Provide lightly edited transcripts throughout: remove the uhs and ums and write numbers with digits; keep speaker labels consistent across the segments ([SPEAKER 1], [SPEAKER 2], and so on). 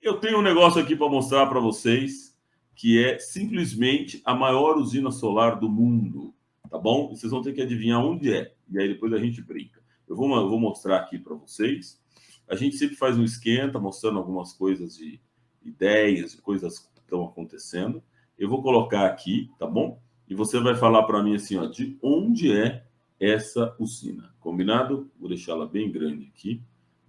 [SPEAKER 1] Eu tenho um negócio aqui para mostrar para vocês, que é simplesmente a maior usina solar do mundo, tá bom? Vocês vão ter que adivinhar onde é, e aí depois a gente brinca. Eu vou mostrar aqui para vocês. A gente sempre faz um esquenta, mostrando algumas coisas de ideias, de coisas que estão acontecendo. Eu vou colocar aqui, tá bom? E você vai falar para mim assim, ó, de onde é essa usina, combinado? Vou deixá-la bem grande aqui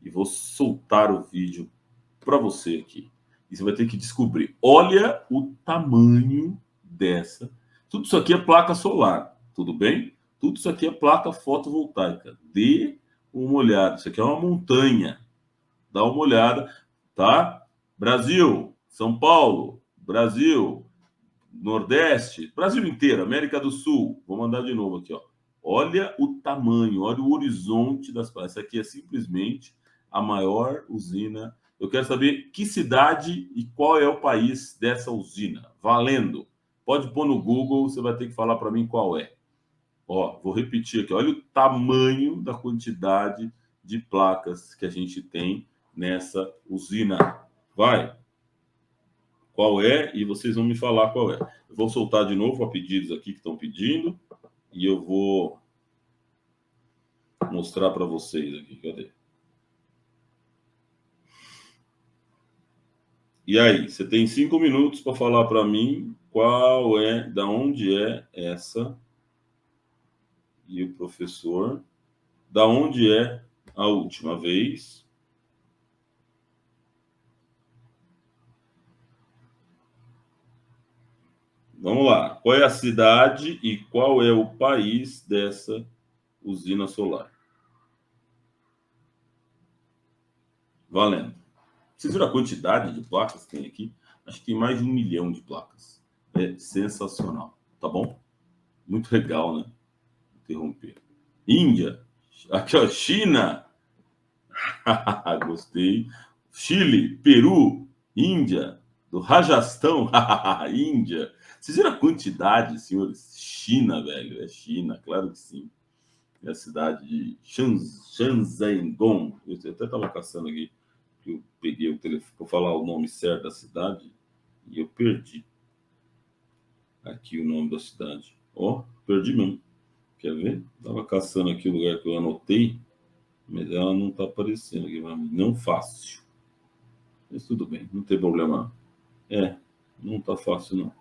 [SPEAKER 1] e vou soltar o vídeo para você aqui. E você vai ter que descobrir. Olha o tamanho dessa. Tudo isso aqui é placa solar, tudo bem? Tudo isso aqui é placa fotovoltaica. Dê uma olhada. Isso aqui é uma montanha. Dá uma olhada, tá? Brasil, São Paulo, Brasil, Nordeste, Brasil inteiro, América do Sul. Vou mandar de novo aqui, ó. Olha o tamanho, olha o horizonte das praias. Essa aqui é simplesmente a maior usina. Eu quero saber que cidade e qual é o país dessa usina. Valendo. Pode pôr no Google, você vai ter que falar para mim qual é. Ó, vou repetir aqui. Olha o tamanho da quantidade de placas que a gente tem nessa usina. Vai. Qual é? E vocês vão me falar qual é. Eu vou soltar de novo a pedidos aqui que estão pedindo e eu vou mostrar para vocês aqui. Cadê? E aí, você tem 5 minutos para falar para mim qual é, da onde é essa, e o professor, da onde é a última vez. Vamos lá. Qual é a cidade e qual é o país dessa usina solar? Valendo. Vocês viram a quantidade de placas que tem aqui? Acho que tem mais de 1 milhão de placas. É sensacional, tá bom? Muito legal, né? Interromper. Índia. Aqui, ó, China. Gostei. Chile, Peru, Índia, do Rajastão, Índia. Vocês viram a quantidade, senhores? China, velho. É China, claro que sim. É a cidade de Shenzhen. Eu até estava caçando aqui, que eu peguei o telefone para falar o nome certo da cidade e eu perdi aqui o nome da cidade. Ó, perdi mesmo. Quer ver? Estava caçando aqui o lugar que eu anotei, mas ela não está aparecendo aqui para mim. Não fácil. Mas tudo bem, não tem problema. É, não está fácil não.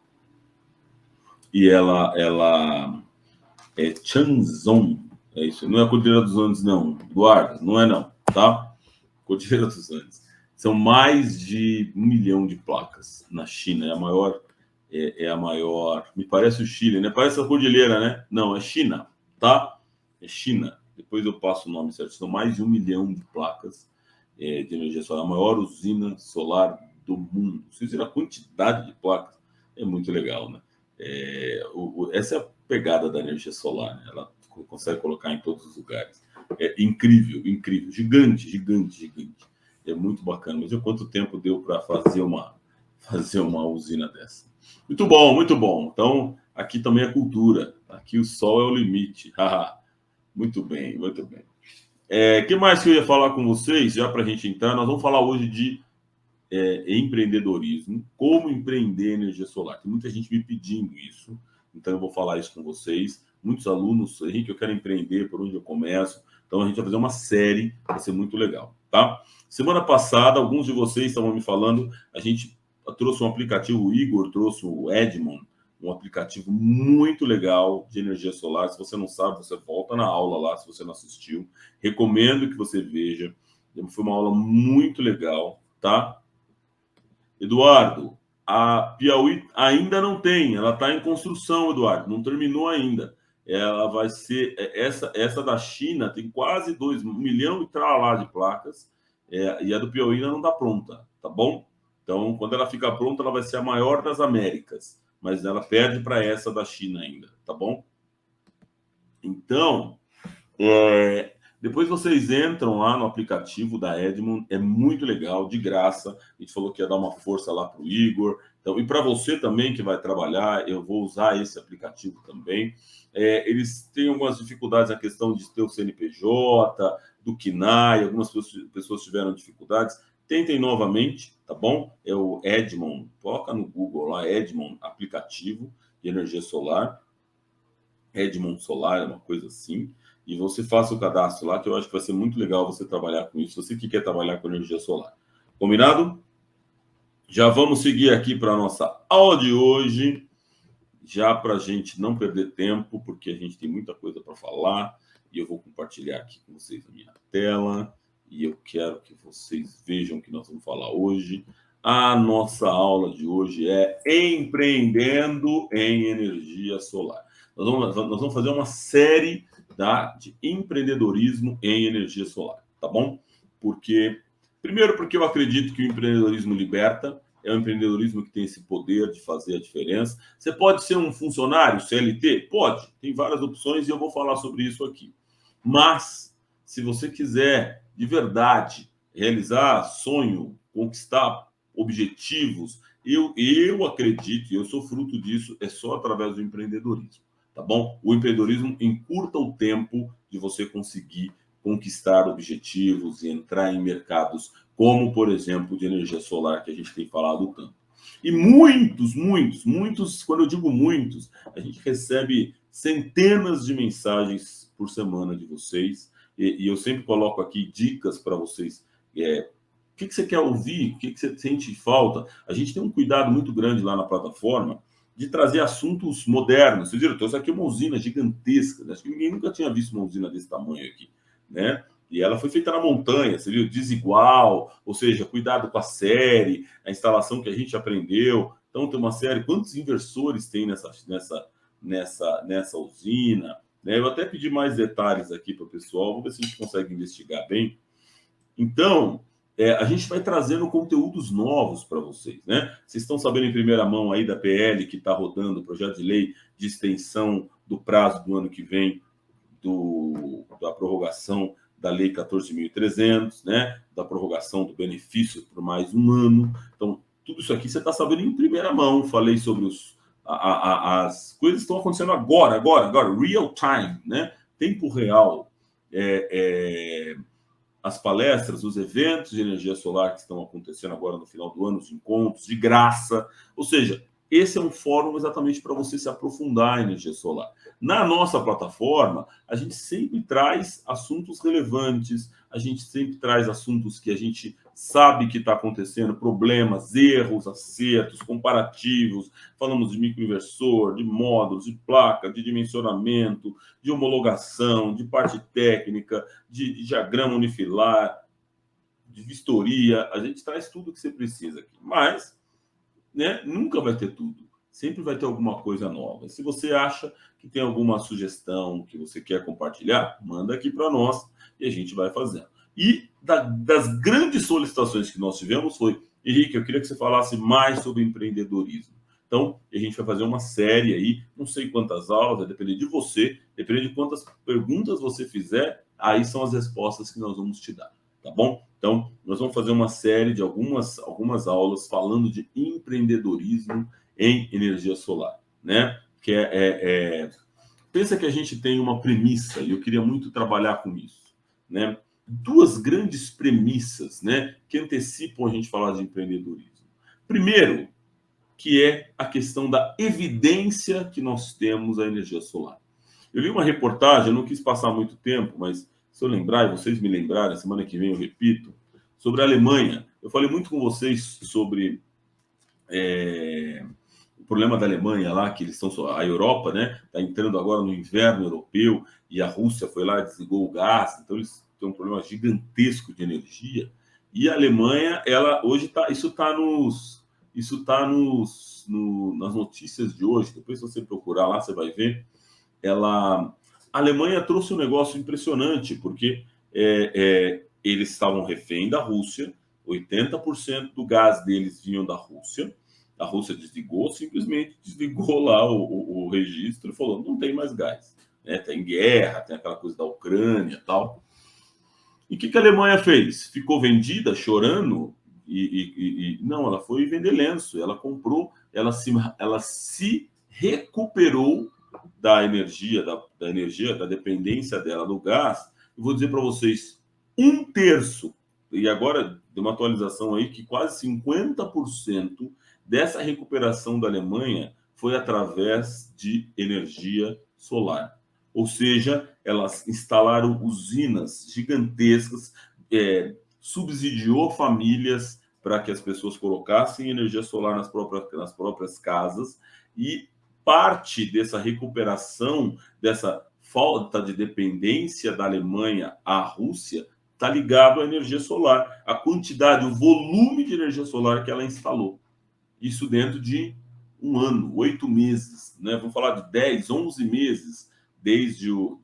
[SPEAKER 1] E ela é Chanzhong. É isso. Não é a Cordilheira dos Andes, não. Eduardo, não é não, tá? Cordilheira dos Andes. São mais de 1 milhão de placas na China. É a maior. É a maior. Me parece o Chile, né? Parece a cordilheira, né? Não, é China, tá? É China. Depois eu passo o nome certo. São mais de 1 milhão de placas de energia solar. A maior usina solar do mundo. Vocês viram a quantidade de placas? É muito legal, né? Essa é a pegada da energia solar, né? Ela consegue colocar em todos os lugares. É incrível, incrível. Gigante, gigante, gigante. É muito bacana. Mas quanto tempo deu para fazer uma usina dessa? Muito bom, muito bom. Então, aqui também é cultura. Aqui o sol é o limite. Muito bem, muito bem. Que mais que eu ia falar com vocês, já para a gente entrar? Nós vamos falar hoje de empreendedorismo, como empreender energia solar. Tem muita gente me pedindo isso, então eu vou falar isso com vocês. Muitos alunos, Henrique, eu quero empreender, por onde eu começo? Então a gente vai fazer uma série, vai ser muito legal, tá? Semana passada, alguns de vocês estavam me falando, a gente trouxe um aplicativo, o Igor trouxe o Edmond, um aplicativo muito legal de energia solar. Se você não sabe, você volta na aula lá, se você não assistiu. Recomendo que você veja. Foi uma aula muito legal, tá? Eduardo, a Piauí ainda não tem, ela está em construção, Eduardo, não terminou ainda. Ela vai ser essa da China tem quase 2 milhões e tralá de placas, e a do Piauí ainda não está pronta, tá bom? Então, quando ela ficar pronta, ela vai ser a maior das Américas, mas ela perde para essa da China ainda, tá bom? Então, depois vocês entram lá no aplicativo da Edmond, é muito legal, de graça. A gente falou que ia dar uma força lá para o Igor. Então, e para você também que vai trabalhar, eu vou usar esse aplicativo também. Eles têm algumas dificuldades na questão de ter o CNPJ, do KNAI, algumas pessoas tiveram dificuldades. Tentem novamente, tá bom? É o Edmond, coloca no Google lá, Edmond, aplicativo de energia solar. Edmond Solar, é uma coisa assim. E você faça o cadastro lá, que eu acho que vai ser muito legal você trabalhar com isso, você que quer trabalhar com energia solar. Combinado? Já vamos seguir aqui para a nossa aula de hoje, já para a gente não perder tempo, porque a gente tem muita coisa para falar, e eu vou compartilhar aqui com vocês a minha tela, e eu quero que vocês vejam o que nós vamos falar hoje. A nossa aula de hoje é Empreendendo em Energia Solar. Nós vamos fazer uma série de empreendedorismo em energia solar, tá bom? Primeiro, porque eu acredito que o empreendedorismo liberta, é um empreendedorismo que tem esse poder de fazer a diferença. Você pode ser um funcionário CLT? Pode, tem várias opções e eu vou falar sobre isso aqui. Mas, se você quiser, de verdade, realizar sonho, conquistar objetivos, eu acredito, e eu sou fruto disso, é só através do empreendedorismo, tá bom? O empreendedorismo encurta o tempo de você conseguir conquistar objetivos e entrar em mercados como, por exemplo, de energia solar, que a gente tem falado tanto. E muitos, quando eu digo muitos, a gente recebe centenas de mensagens por semana de vocês, e eu sempre coloco aqui dicas para vocês. O que você quer ouvir? O que você sente falta? A gente tem um cuidado muito grande lá na plataforma de trazer assuntos modernos. Vocês viram? Eu trouxe aqui uma usina gigantesca, né? Acho que ninguém nunca tinha visto uma usina desse tamanho aqui, né? E ela foi feita na montanha, você viu? Desigual, ou seja, cuidado com a série, a instalação que a gente aprendeu. Então, tem uma série. Quantos inversores tem nessa usina? Né? Eu até pedi mais detalhes aqui para o pessoal, vamos ver se a gente consegue investigar bem. Então, a gente vai trazendo conteúdos novos para vocês, né? Vocês estão sabendo em primeira mão aí da PL que está rodando o projeto de lei de extensão do prazo do ano que vem da prorrogação da Lei 14.300, né? Da prorrogação do benefício por mais um ano. Então, tudo isso aqui você está sabendo em primeira mão. Falei sobre as coisas que estão acontecendo agora, real time, né? Tempo real. As palestras, os eventos de energia solar que estão acontecendo agora no final do ano, os encontros de graça. Ou seja, esse é um fórum exatamente para você se aprofundar em energia solar. Na nossa plataforma, a gente sempre traz assuntos relevantes, a gente sempre traz assuntos que a gente sabe que está acontecendo, problemas, erros, acertos, comparativos. Falamos de microinversor, de módulos, de placa, de dimensionamento, de homologação, de parte técnica, de diagrama unifilar, de vistoria. A gente traz tudo que você precisa aqui. Mas, né, nunca vai ter tudo. Sempre vai ter alguma coisa nova. Se você acha que tem alguma sugestão que você quer compartilhar, manda aqui para nós e a gente vai fazendo. E das grandes solicitações que nós tivemos foi: Henrique, eu queria que você falasse mais sobre empreendedorismo. Então, a gente vai fazer uma série aí, não sei quantas aulas, vai depender de você, depende de quantas perguntas você fizer, aí são as respostas que nós vamos te dar, tá bom? Então, nós vamos fazer uma série de algumas aulas falando de empreendedorismo em energia solar, né? Pensa que a gente tem uma premissa, e eu queria muito trabalhar com isso, né? Duas grandes premissas, né, que antecipam a gente falar de empreendedorismo. Primeiro, que é a questão da evidência que nós temos a energia solar. Eu li uma reportagem, eu não quis passar muito tempo, mas se eu lembrar, e vocês me lembrarem, semana que vem eu repito, sobre a Alemanha. Eu falei muito com vocês sobre o problema da Alemanha lá, que eles estão, a Europa, né, está entrando agora no inverno europeu, e a Rússia foi lá e desligou o gás, então eles têm um problema gigantesco de energia. E a Alemanha, ela hoje está, isso está nas notícias de hoje. Depois, se você procurar lá, você vai ver. A Alemanha trouxe um negócio impressionante, porque eles estavam refém da Rússia, 80% do gás deles vinham da Rússia. A Rússia simplesmente desligou lá o registro e falou: não tem mais gás. Né? Tem guerra, tem aquela coisa da Ucrânia e tal. E o que a Alemanha fez? Ficou vendida, chorando? Não, ela foi vender lenço. Ela comprou, ela se recuperou da energia, da dependência dela do gás. Eu vou dizer para vocês, 1/3 e agora tem uma atualização aí que quase 50% dessa recuperação da Alemanha foi através de energia solar. Ou seja, elas instalaram usinas gigantescas, subsidiou famílias para que as pessoas colocassem energia solar nas próprias casas, e parte dessa recuperação, dessa falta de dependência da Alemanha à Rússia, está ligado à energia solar, a quantidade, o volume de energia solar que ela instalou. Isso dentro de um ano, 8 meses, né? Vamos falar de 10, 11 meses desde o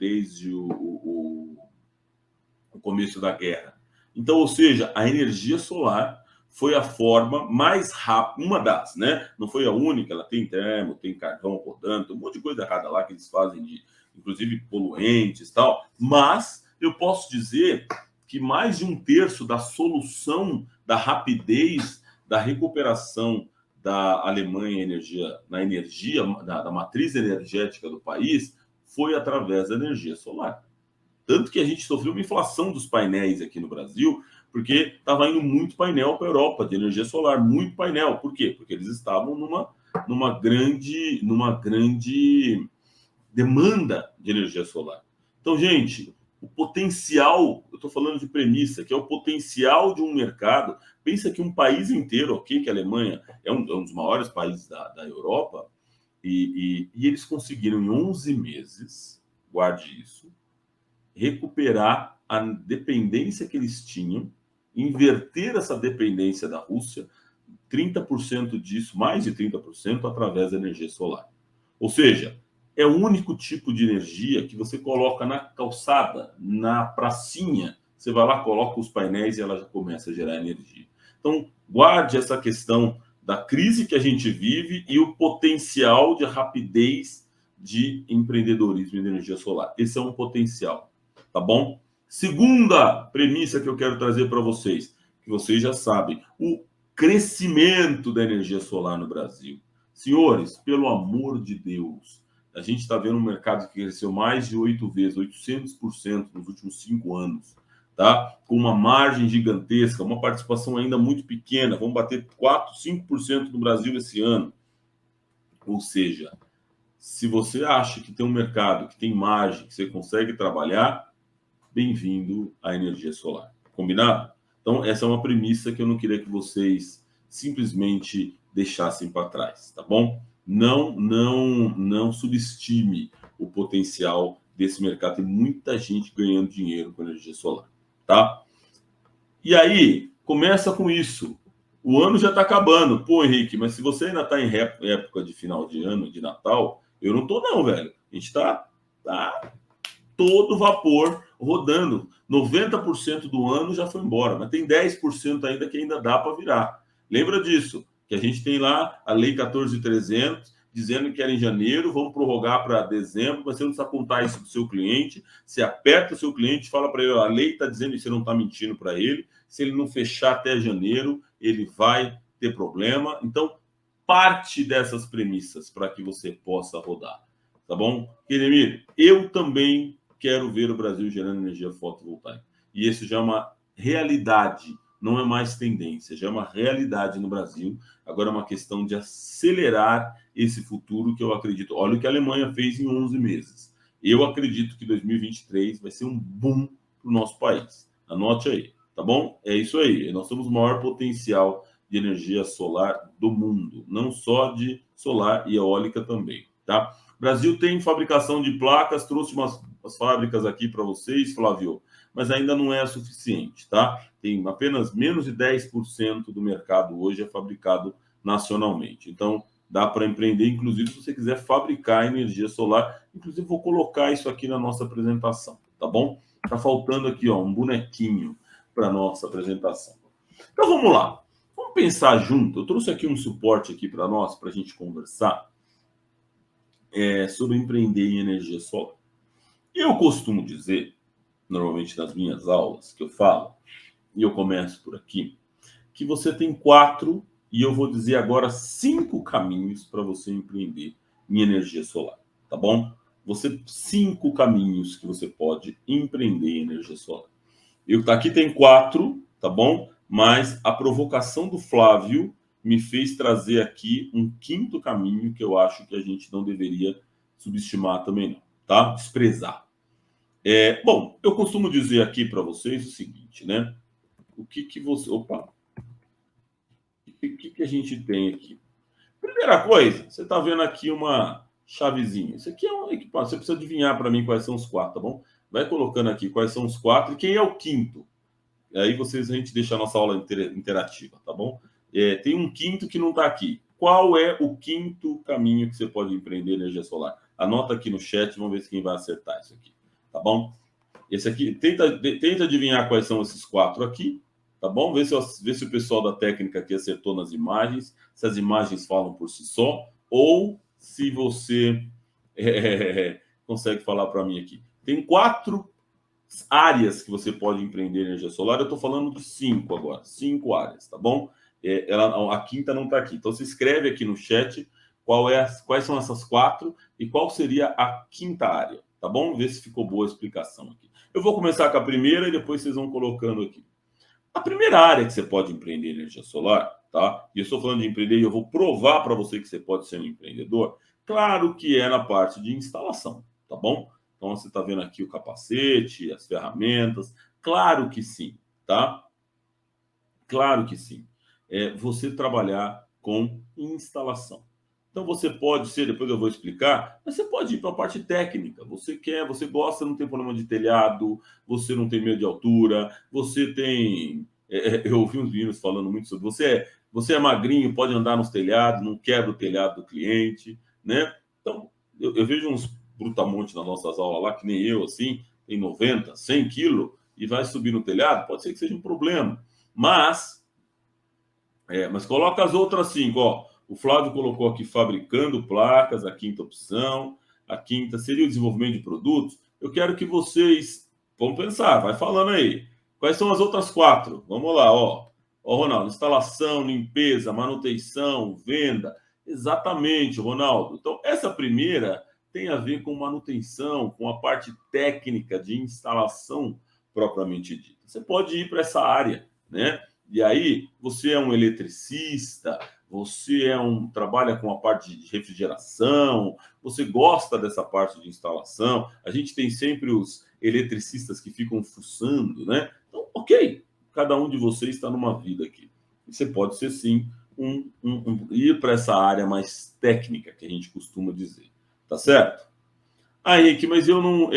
[SPEAKER 1] começo da guerra. Então, ou seja, a energia solar foi a forma mais rápida, uma das, né? Não foi a única, ela tem termo, tem carvão rodando, tem um monte de coisa errada lá que eles fazem, inclusive poluentes e tal, mas eu posso dizer que mais de um terço da solução, da rapidez, da recuperação da Alemanha da matriz energética do país foi através da energia solar. Tanto que a gente sofreu uma inflação dos painéis aqui no Brasil, porque estava indo muito painel para a Europa de energia solar, muito painel. Por quê? Porque eles estavam numa grande demanda de energia solar. Então, gente, o potencial, eu estou falando de premissa, que é o potencial de um mercado. Pensa que um país inteiro, ok, que a Alemanha é um dos maiores países da Europa, e eles conseguiram em 11 meses, guarde isso, recuperar a dependência que eles tinham, inverter essa dependência da Rússia, 30% disso, mais de 30%, através da energia solar. Ou seja, é o único tipo de energia que você coloca na calçada, na pracinha, você vai lá, coloca os painéis e ela já começa a gerar energia. Então, guarde essa questão da crise que a gente vive e o potencial de rapidez de empreendedorismo de energia solar. Esse é um potencial, tá bom? Segunda premissa que eu quero trazer para vocês, que vocês já sabem, o crescimento da energia solar no Brasil. Senhores, pelo amor de Deus, a gente está vendo um mercado que cresceu mais de 8 vezes, 800% nos últimos 5 anos, tá? Com uma margem gigantesca, uma participação ainda muito pequena, vamos bater 4, 5% no Brasil esse ano. Ou seja, se você acha que tem um mercado que tem margem, que você consegue trabalhar, bem-vindo à energia solar. Combinado? Então, essa é uma premissa que eu não queria que vocês simplesmente deixassem para trás, tá bom? Não subestime o potencial desse mercado. Tem muita gente ganhando dinheiro com energia solar, tá? E aí, começa com isso. O ano já está acabando. Pô, Henrique, mas se você ainda está em época de final de ano, de Natal, eu não tô não, velho. A gente tá todo vapor rodando. 90% do ano já foi embora, mas tem 10% ainda que ainda dá para virar. Lembra disso, que a gente tem lá a Lei 14.300, dizendo que era em janeiro, vamos prorrogar para dezembro, mas você não precisa contar isso para o seu cliente, você aperta o seu cliente, fala para ele, a lei está dizendo e você não está mentindo para ele, se ele não fechar até janeiro, ele vai ter problema. Então, parte dessas premissas para que você possa rodar, tá bom? Querimir, eu também quero ver o Brasil gerando energia fotovoltaica. E isso já é uma realidade, não é mais tendência, já é uma realidade no Brasil. Agora é uma questão de acelerar esse futuro que eu acredito. Olha o que a Alemanha fez em 11 meses. Eu acredito que 2023 vai ser um boom para o nosso país. Anote aí, tá bom? É isso aí. Nós temos o maior potencial de energia solar do mundo, não só de solar e eólica também, tá? O Brasil tem fabricação de placas, trouxe umas fábricas aqui para vocês, Flávio, mas ainda não é suficiente, tá? Tem apenas menos de 10% do mercado hoje é fabricado nacionalmente. Então, dá para empreender, inclusive, se você quiser fabricar energia solar. Inclusive, vou colocar isso aqui na nossa apresentação, tá bom? Tá faltando aqui, ó, um bonequinho para nossa apresentação. Então, vamos lá. Vamos pensar junto. Eu trouxe aqui um suporte aqui para nós, para a gente conversar sobre empreender em energia solar. Eu costumo dizer, normalmente nas minhas aulas que eu falo, e eu começo por aqui, que você tem 4, e eu vou dizer agora 5 caminhos para você empreender em energia solar, tá bom? 5 caminhos que você pode empreender em energia solar. Aqui tem 4, tá bom? Mas a provocação do Flávio me fez trazer aqui um quinto caminho que eu acho que a gente não deveria subestimar também, não, tá? Desprezar. Bom, eu costumo dizer aqui para vocês o seguinte, né? O que você. Opa! O que a gente tem aqui? Primeira coisa, você está vendo aqui uma chavezinha. Isso aqui é um equipamento. Você precisa adivinhar para mim quais são os quatro, tá bom? Vai colocando aqui quais são os quatro e quem é o quinto. Aí a gente deixa a nossa aula interativa, tá bom? Tem um quinto que não está aqui. Qual é o quinto caminho que você pode empreender energia solar? Anota aqui no chat, vamos ver quem vai acertar isso aqui, tá bom? Esse aqui, tenta adivinhar quais são esses quatro aqui, tá bom? Vê se o pessoal da técnica aqui acertou nas imagens, se as imagens falam por si só, ou se você consegue falar para mim aqui. Tem quatro áreas que você pode empreender energia solar. Eu estou falando de 5 agora, 5 áreas, tá bom? A quinta não está aqui. Então, se escreve aqui no chat quais são essas quatro e qual seria a quinta área, tá bom? Vê se ficou boa a explicação aqui. Eu vou começar com a primeira e depois vocês vão colocando aqui. A primeira área que você pode empreender energia solar, tá? E eu estou falando de empreender e eu vou provar para você que você pode ser um empreendedor. Claro que é na parte de instalação, tá bom? Então você está vendo aqui o capacete, as ferramentas. Claro que sim, tá? Claro que sim. Você trabalhar com instalação. Então você pode ser, depois eu vou explicar, mas você pode ir para a parte técnica. Você gosta, não tem problema de telhado, você não tem medo de altura, você tem. Eu ouvi uns meninos falando muito sobre você é magrinho, pode andar nos telhados, não quebra o telhado do cliente, né? Então, eu vejo uns brutamontes nas nossas aulas lá, que nem eu, assim, tem 90, 100 quilos, e vai subir no telhado, pode ser que seja um problema. Mas coloca as outras cinco, ó. O Flávio colocou aqui fabricando placas, a quinta opção. A quinta seria o desenvolvimento de produtos. Eu quero que vocês vão pensar, vai falando aí. Quais são as outras quatro? Vamos lá, ó. Ó, Ronaldo, instalação, limpeza, manutenção, venda. Exatamente, Ronaldo. Então, essa primeira tem a ver com manutenção, com a parte técnica de instalação propriamente dita. Você pode ir para essa área, né? E aí, você é um eletricista, você trabalha com a parte de refrigeração, você gosta dessa parte de instalação. A gente tem sempre os eletricistas que ficam fuçando, né? Então, ok, cada um de vocês está numa vida aqui. Você pode ser, sim, ir para essa área mais técnica, que a gente costuma dizer. Tá certo? Ah, Henrique, mas eu não.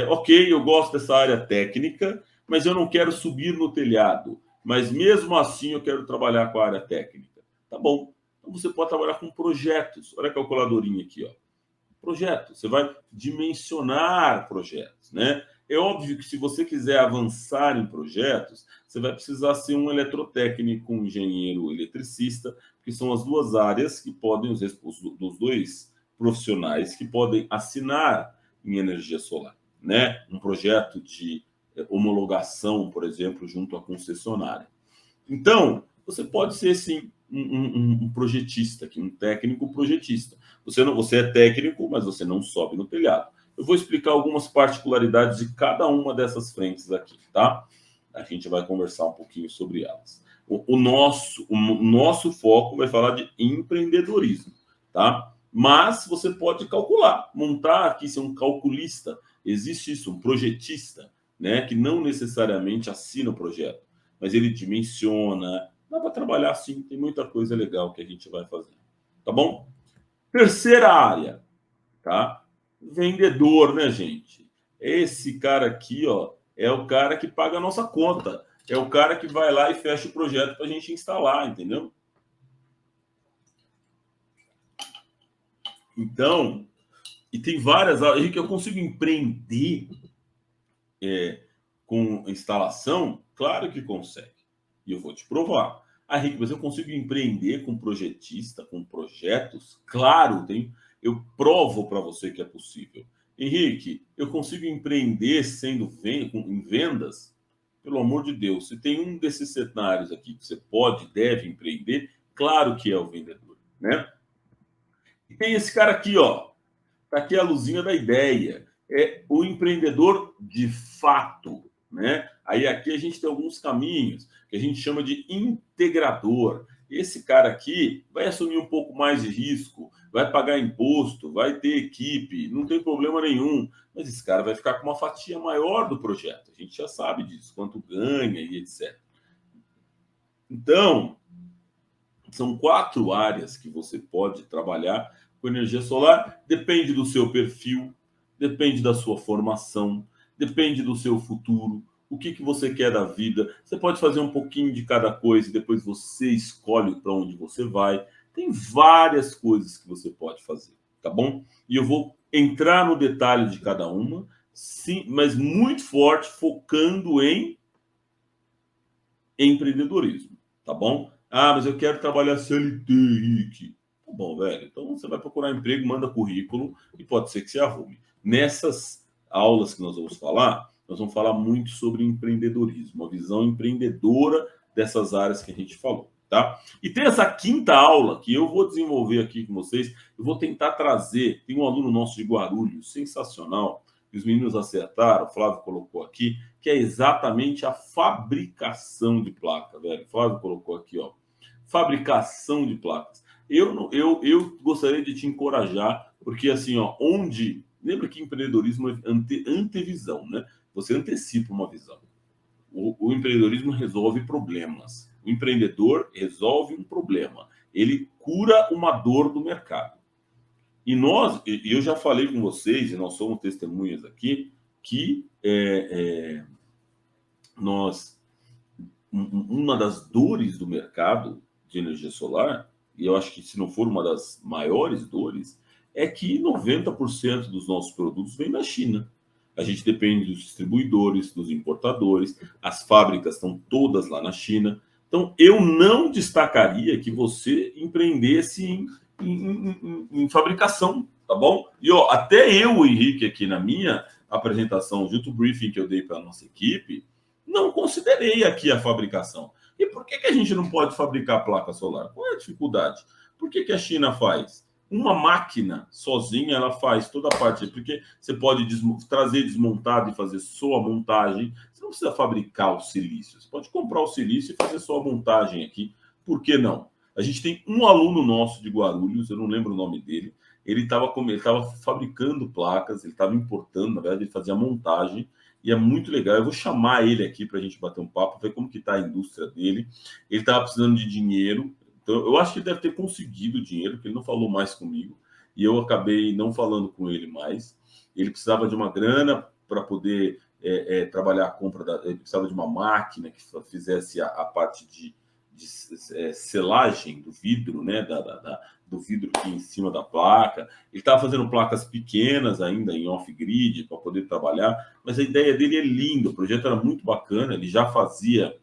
[SPEAKER 1] Ok, eu gosto dessa área técnica, mas eu não quero subir no telhado. Mas mesmo assim eu quero trabalhar com a área técnica. Tá bom. Então você pode trabalhar com projetos. Olha a calculadorinha aqui, ó. Projetos. Você vai dimensionar projetos, né? É óbvio que se você quiser avançar em projetos, você vai precisar ser um eletrotécnico, um engenheiro eletricista, que são as duas áreas que podem, dos dois profissionais que podem assinar em energia solar, né? Um projeto de homologação, por exemplo, junto à concessionária. Então, você pode ser, sim, um projetista, um técnico projetista. Você é técnico, mas você não sobe no telhado. Eu vou explicar algumas particularidades de cada uma dessas frentes aqui, tá? A gente vai conversar um pouquinho sobre elas. O nosso foco vai falar de empreendedorismo, tá? Mas você pode calcular, montar aqui, ser um calculista. Existe isso, um projetista, né? Que não necessariamente assina o projeto, mas ele dimensiona. Dá para trabalhar assim, tem muita coisa legal que a gente vai fazer. Tá bom? Terceira área, tá? Vendedor, né, gente? Esse cara aqui, ó, é o cara que paga a nossa conta. É o cara que vai lá e fecha o projeto para a gente instalar, entendeu? Então, e tem várias áreas que eu consigo empreender com instalação. Claro que consegue. E eu vou te provar. Ah, Henrique, mas eu consigo empreender com projetista, com projetos? Claro, eu provo para você que é possível. Henrique, eu consigo empreender em vendas? Pelo amor de Deus, se tem um desses cenários aqui que você pode, deve empreender, claro que é o vendedor, né? E tem esse cara aqui, ó. Tá aqui a luzinha da ideia. É o empreendedor de fato, né? Aí aqui a gente tem alguns caminhos que a gente chama de integrador. Esse cara aqui vai assumir um pouco mais de risco, vai pagar imposto, vai ter equipe, não tem problema nenhum. Mas esse cara vai ficar com uma fatia maior do projeto. A gente já sabe disso, quanto ganha e etc. Então, são 4 áreas que você pode trabalhar com energia solar. Depende do seu perfil, depende da sua formação, depende do seu futuro, o que você quer da vida. Você pode fazer um pouquinho de cada coisa e depois você escolhe para onde você vai. Tem várias coisas que você pode fazer, tá bom? E eu vou entrar no detalhe de cada uma, sim, mas muito forte, focando em empreendedorismo, tá bom? Ah, mas eu quero trabalhar CLT, Rick. Tá bom, velho. Então você vai procurar emprego, manda currículo e pode ser que você arrume. Nessas aulas que nós vamos falar muito sobre empreendedorismo, uma visão empreendedora dessas áreas que a gente falou, tá? E tem essa quinta aula que eu vou desenvolver aqui com vocês. Eu vou tentar trazer. Tem um aluno nosso de Guarulhos, sensacional, que os meninos acertaram, o Flávio colocou aqui, que é exatamente a fabricação de placa, velho. O Flávio colocou aqui, ó, fabricação de placas. Eu gostaria de te encorajar, porque assim, ó, onde... Lembra que empreendedorismo é antevisão, né? Você antecipa uma visão. O empreendedorismo resolve problemas. O empreendedor resolve um problema. Ele cura uma dor do mercado. E eu já falei com vocês, e nós somos testemunhas aqui, que uma das dores do mercado de energia solar, e eu acho que se não for uma das maiores dores, é que 90% dos nossos produtos vem da China. A gente depende dos distribuidores, dos importadores, as fábricas estão todas lá na China. Então, eu não destacaria que você empreendesse em fabricação, tá bom? E ó, até eu, o Henrique, aqui na minha apresentação, junto ao briefing que eu dei para a nossa equipe, não considerei aqui a fabricação. E por que a gente não pode fabricar placa solar? Qual é a dificuldade? Por que a China faz? Uma máquina sozinha, ela faz toda a parte, porque você pode trazer desmontado e fazer só a montagem. Você não precisa fabricar o silício. Você pode comprar o silício e fazer só a montagem aqui. Por que não? A gente tem um aluno nosso de Guarulhos, eu não lembro o nome dele, ele estava fabricando placas, ele estava importando, na verdade, ele fazia montagem, e é muito legal. Eu vou chamar ele aqui para a gente bater um papo, ver como que está a indústria dele. Ele estava precisando de dinheiro, então eu acho que ele deve ter conseguido dinheiro, porque ele não falou mais comigo, e eu acabei não falando com ele mais. Ele precisava de uma grana para poder trabalhar a compra, ele precisava de uma máquina que fizesse a parte de selagem do vidro, né, do vidro aqui em cima da placa. Ele estava fazendo placas pequenas ainda em off-grid para poder trabalhar, mas a ideia dele é linda, o projeto era muito bacana, ele já fazia,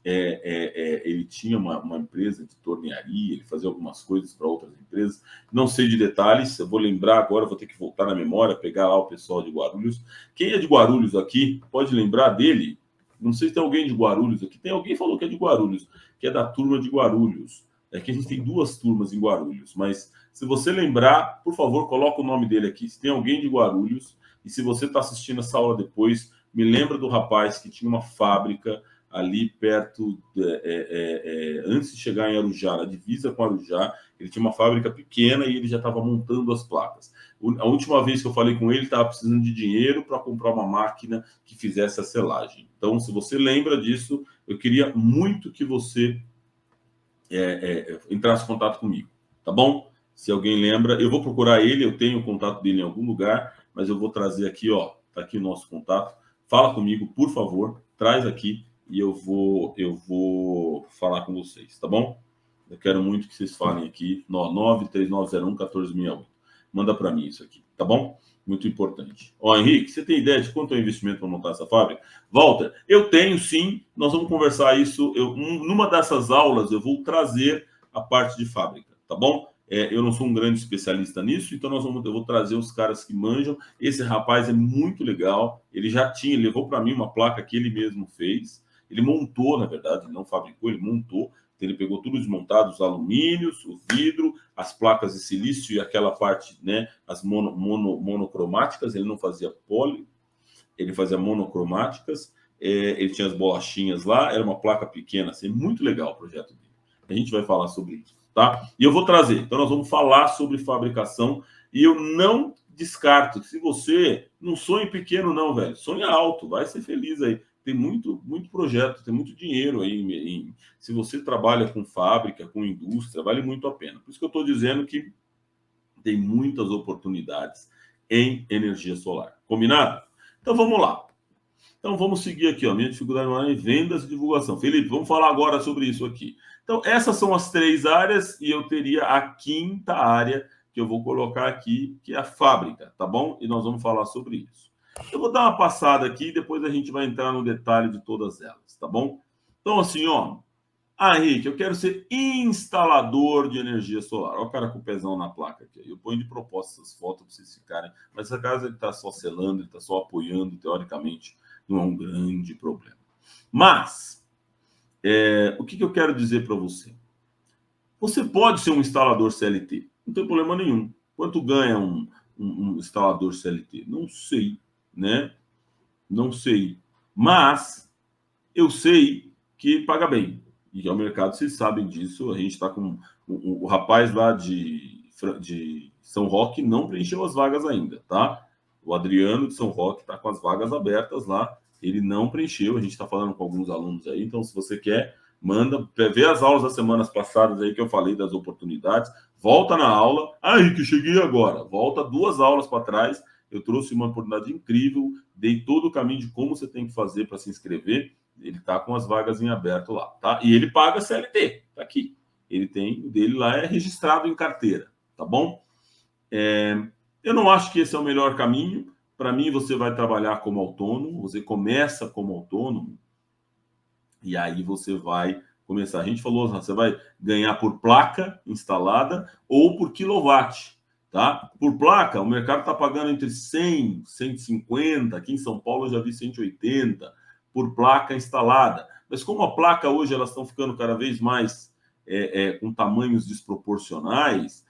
[SPEAKER 1] ele tinha uma empresa de tornearia, ele fazia algumas coisas para outras empresas, não sei de detalhes, eu vou lembrar agora, vou ter que voltar na memória, pegar lá o pessoal de Guarulhos. Quem é de Guarulhos aqui, pode lembrar dele? Não sei se tem alguém de Guarulhos aqui. Tem alguém que falou que é de Guarulhos, que é da turma de Guarulhos. É que a gente tem 2 turmas em Guarulhos. Mas se você lembrar, por favor, coloca o nome dele aqui. Se tem alguém de Guarulhos, e se você está assistindo essa aula depois, me lembra do rapaz que tinha uma fábrica ali perto, antes de chegar em Arujá, na divisa com Arujá. Ele tinha uma fábrica pequena e ele já estava montando as placas. A última vez que eu falei com ele, estava precisando de dinheiro para comprar uma máquina que fizesse a selagem. Então, se você lembra disso, eu queria muito que você entrasse em contato comigo, tá bom? Se alguém lembra, eu vou procurar ele, eu tenho o contato dele em algum lugar, mas eu vou trazer aqui, ó, tá aqui o nosso contato. Fala comigo, por favor, traz aqui e eu vou falar com vocês, tá bom? Eu quero muito que vocês falem aqui, 93901-1468. Manda para mim isso aqui, tá bom? Muito importante. Ó, Henrique, você tem ideia de quanto é o investimento para montar essa fábrica? Walter, eu tenho sim, nós vamos conversar isso. Numa dessas aulas, eu vou trazer a parte de fábrica, tá bom? Eu não sou um grande especialista nisso, então eu vou trazer os caras que manjam. Esse rapaz é muito legal, ele levou para mim uma placa que ele mesmo fez. Ele montou, na verdade, não fabricou, ele montou. Ele pegou tudo desmontado, os alumínios, o vidro, as placas de silício e aquela parte, né, as monocromáticas. Ele não fazia poli, ele fazia monocromáticas. ele tinha as bolachinhas lá, era uma placa pequena, assim, muito legal o projeto dele. A gente vai falar sobre isso, tá? E eu vou trazer. Então, nós vamos falar sobre fabricação e eu não descarto. Se você não sonha pequeno, não, velho. Sonha alto, vai ser feliz aí. Tem muito projeto, tem muito dinheiro aí. Se você trabalha com fábrica, com indústria, vale muito a pena. Por isso que eu estou dizendo que tem muitas oportunidades em energia solar. Combinado? Então vamos lá. Então vamos seguir aqui, ó. Minha dificuldade maior em vendas e divulgação. Felipe, vamos falar agora sobre isso aqui. Então, essas são as 3 áreas e eu teria a 5ª área que eu vou colocar aqui, que é a fábrica, tá bom? E nós vamos falar sobre isso. Eu vou dar uma passada aqui e depois a gente vai entrar no detalhe de todas elas, tá bom? Então, assim, ó. Henrique, eu quero ser instalador de energia solar. Olha o cara com o pezão na placa aqui. Eu ponho de propósito essas fotos para vocês ficarem. Mas essa casa ele está só selando, ele está só apoiando, teoricamente, não é um grande problema. Mas, o que eu quero dizer para você? Você pode ser um instalador CLT, não tem problema nenhum. Quanto ganha um instalador CLT? Não sei, né? Não sei. Mas eu sei que paga bem. E ao mercado, vocês sabem disso. A gente está com o rapaz lá de São Roque não preencheu as vagas ainda, tá? O Adriano de São Roque está com as vagas abertas lá. Ele não preencheu. A gente está falando com alguns alunos aí. Então, se você quer, manda. Vê as aulas das semanas passadas aí que eu falei das oportunidades. Volta na aula. Que cheguei agora. Volta 2 aulas para trás. Eu trouxe uma oportunidade incrível. Dei todo o caminho de como você tem que fazer para se inscrever. Ele está com as vagas em aberto lá, tá? E ele paga CLT, tá aqui. Ele tem, o dele lá é registrado em carteira, tá bom? Eu não acho que esse é o melhor caminho. Para mim, você vai trabalhar como autônomo, você começa como autônomo, e aí você vai começar. A gente falou, você vai ganhar por placa instalada ou por quilowatt, tá? Por placa, o mercado está pagando entre 100, 150, aqui em São Paulo eu já vi 180 por placa instalada. Mas como a placa hoje elas estão ficando cada vez mais com tamanhos desproporcionais,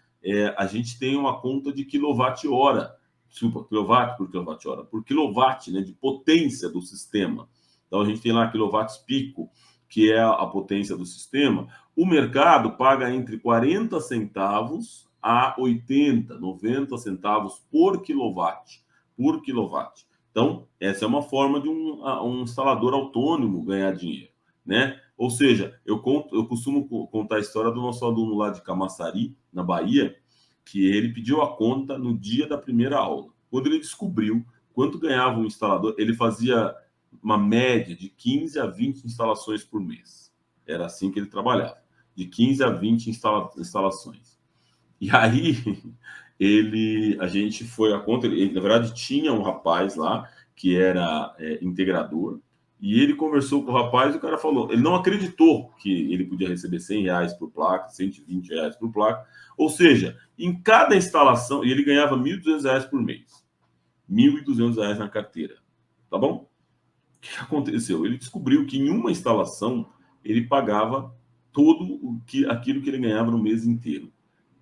[SPEAKER 1] a gente tem uma conta de quilowatt-hora. Desculpa, quilowatt por quilowatt-hora, por quilowatt, né, de potência do sistema. Então a gente tem lá quilowatts pico, que é a potência do sistema. O mercado paga entre 40 centavos a 80, 90 centavos por quilowatt. Por quilowatt. Então, essa é uma forma de um instalador autônomo ganhar dinheiro, né? Ou seja, eu costumo contar a história do nosso aluno lá de Camaçari, na Bahia, que ele pediu a conta no dia da primeira aula. Quando ele descobriu quanto ganhava um instalador, ele fazia uma média de 15 a 20 instalações por mês. Era assim que ele trabalhava, de 15 a 20 instalações. E aí a gente foi a conta, ele, na verdade tinha um rapaz lá que era integrador, e ele conversou com o rapaz e o cara falou, ele não acreditou que ele podia receber R$100 por placa, R$120 por placa, ou seja, em cada instalação, e ele ganhava R$1.200 por mês, R$1.200 na carteira, tá bom? O que aconteceu? Ele descobriu que em uma instalação ele pagava aquilo que ele ganhava no mês inteiro.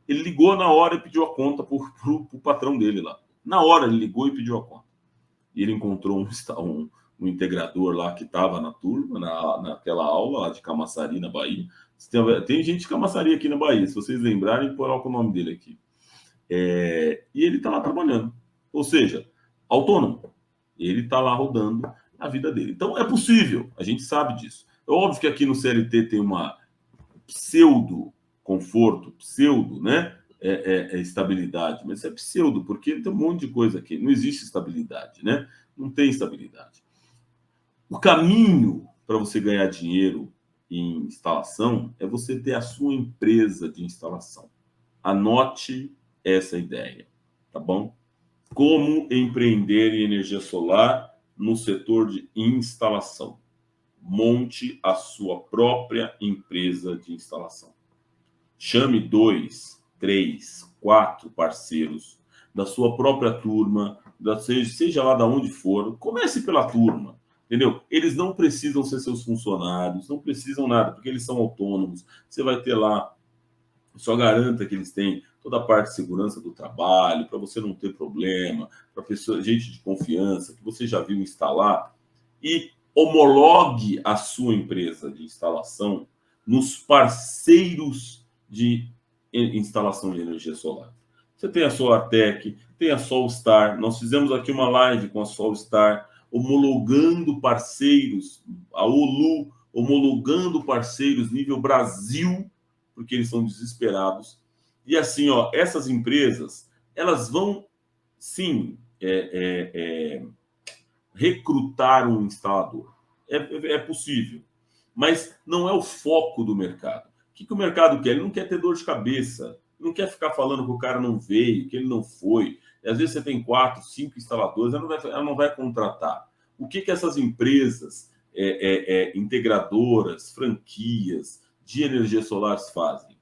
[SPEAKER 1] Ele ligou na hora e pediu a conta para o patrão dele lá. Na hora ele ligou e pediu a conta. E ele encontrou um integrador lá que estava na turma, naquela aula lá de Camaçari, na Bahia. Tem gente de Camaçari aqui na Bahia, se vocês lembrarem, coloca o nome dele aqui. E ele está lá trabalhando. Ou seja, autônomo. Ele está lá rodando a vida dele. Então, é possível, a gente sabe disso. É óbvio que aqui no CLT tem uma pseudo conforto, pseudo, né? Estabilidade, mas é pseudo, porque tem um monte de coisa aqui. Não existe estabilidade, né? Não tem estabilidade. O caminho para você ganhar dinheiro em instalação é você ter a sua empresa de instalação. Anote essa ideia, tá bom? Como empreender em energia solar no setor de instalação. Monte a sua própria empresa de instalação. Chame 2, 3, 4 parceiros da sua própria turma, seja lá de onde for. Comece pela turma, entendeu? Eles não precisam ser seus funcionários, não precisam nada, porque eles são autônomos. Você vai ter lá, só garanta que eles têm toda a parte de segurança do trabalho, para você não ter problema, para gente de confiança, que você já viu instalar. E homologue a sua empresa de instalação nos parceiros de instalação de energia solar. Você tem a SolarTech, tem a Solstar. Nós fizemos aqui uma live com a Solstar, homologando parceiros, a Olu homologando parceiros nível Brasil, porque eles são desesperados. E assim, ó, essas empresas, elas vão, sim, recrutar um instalador. É possível, mas não é o foco do mercado. O que o mercado quer? Ele não quer ter dor de cabeça, não quer ficar falando que o cara não veio, que ele não foi. E às vezes você tem 4, 5 instaladores, ela não vai contratar. O que essas empresas integradoras, franquias de energia solar fazem?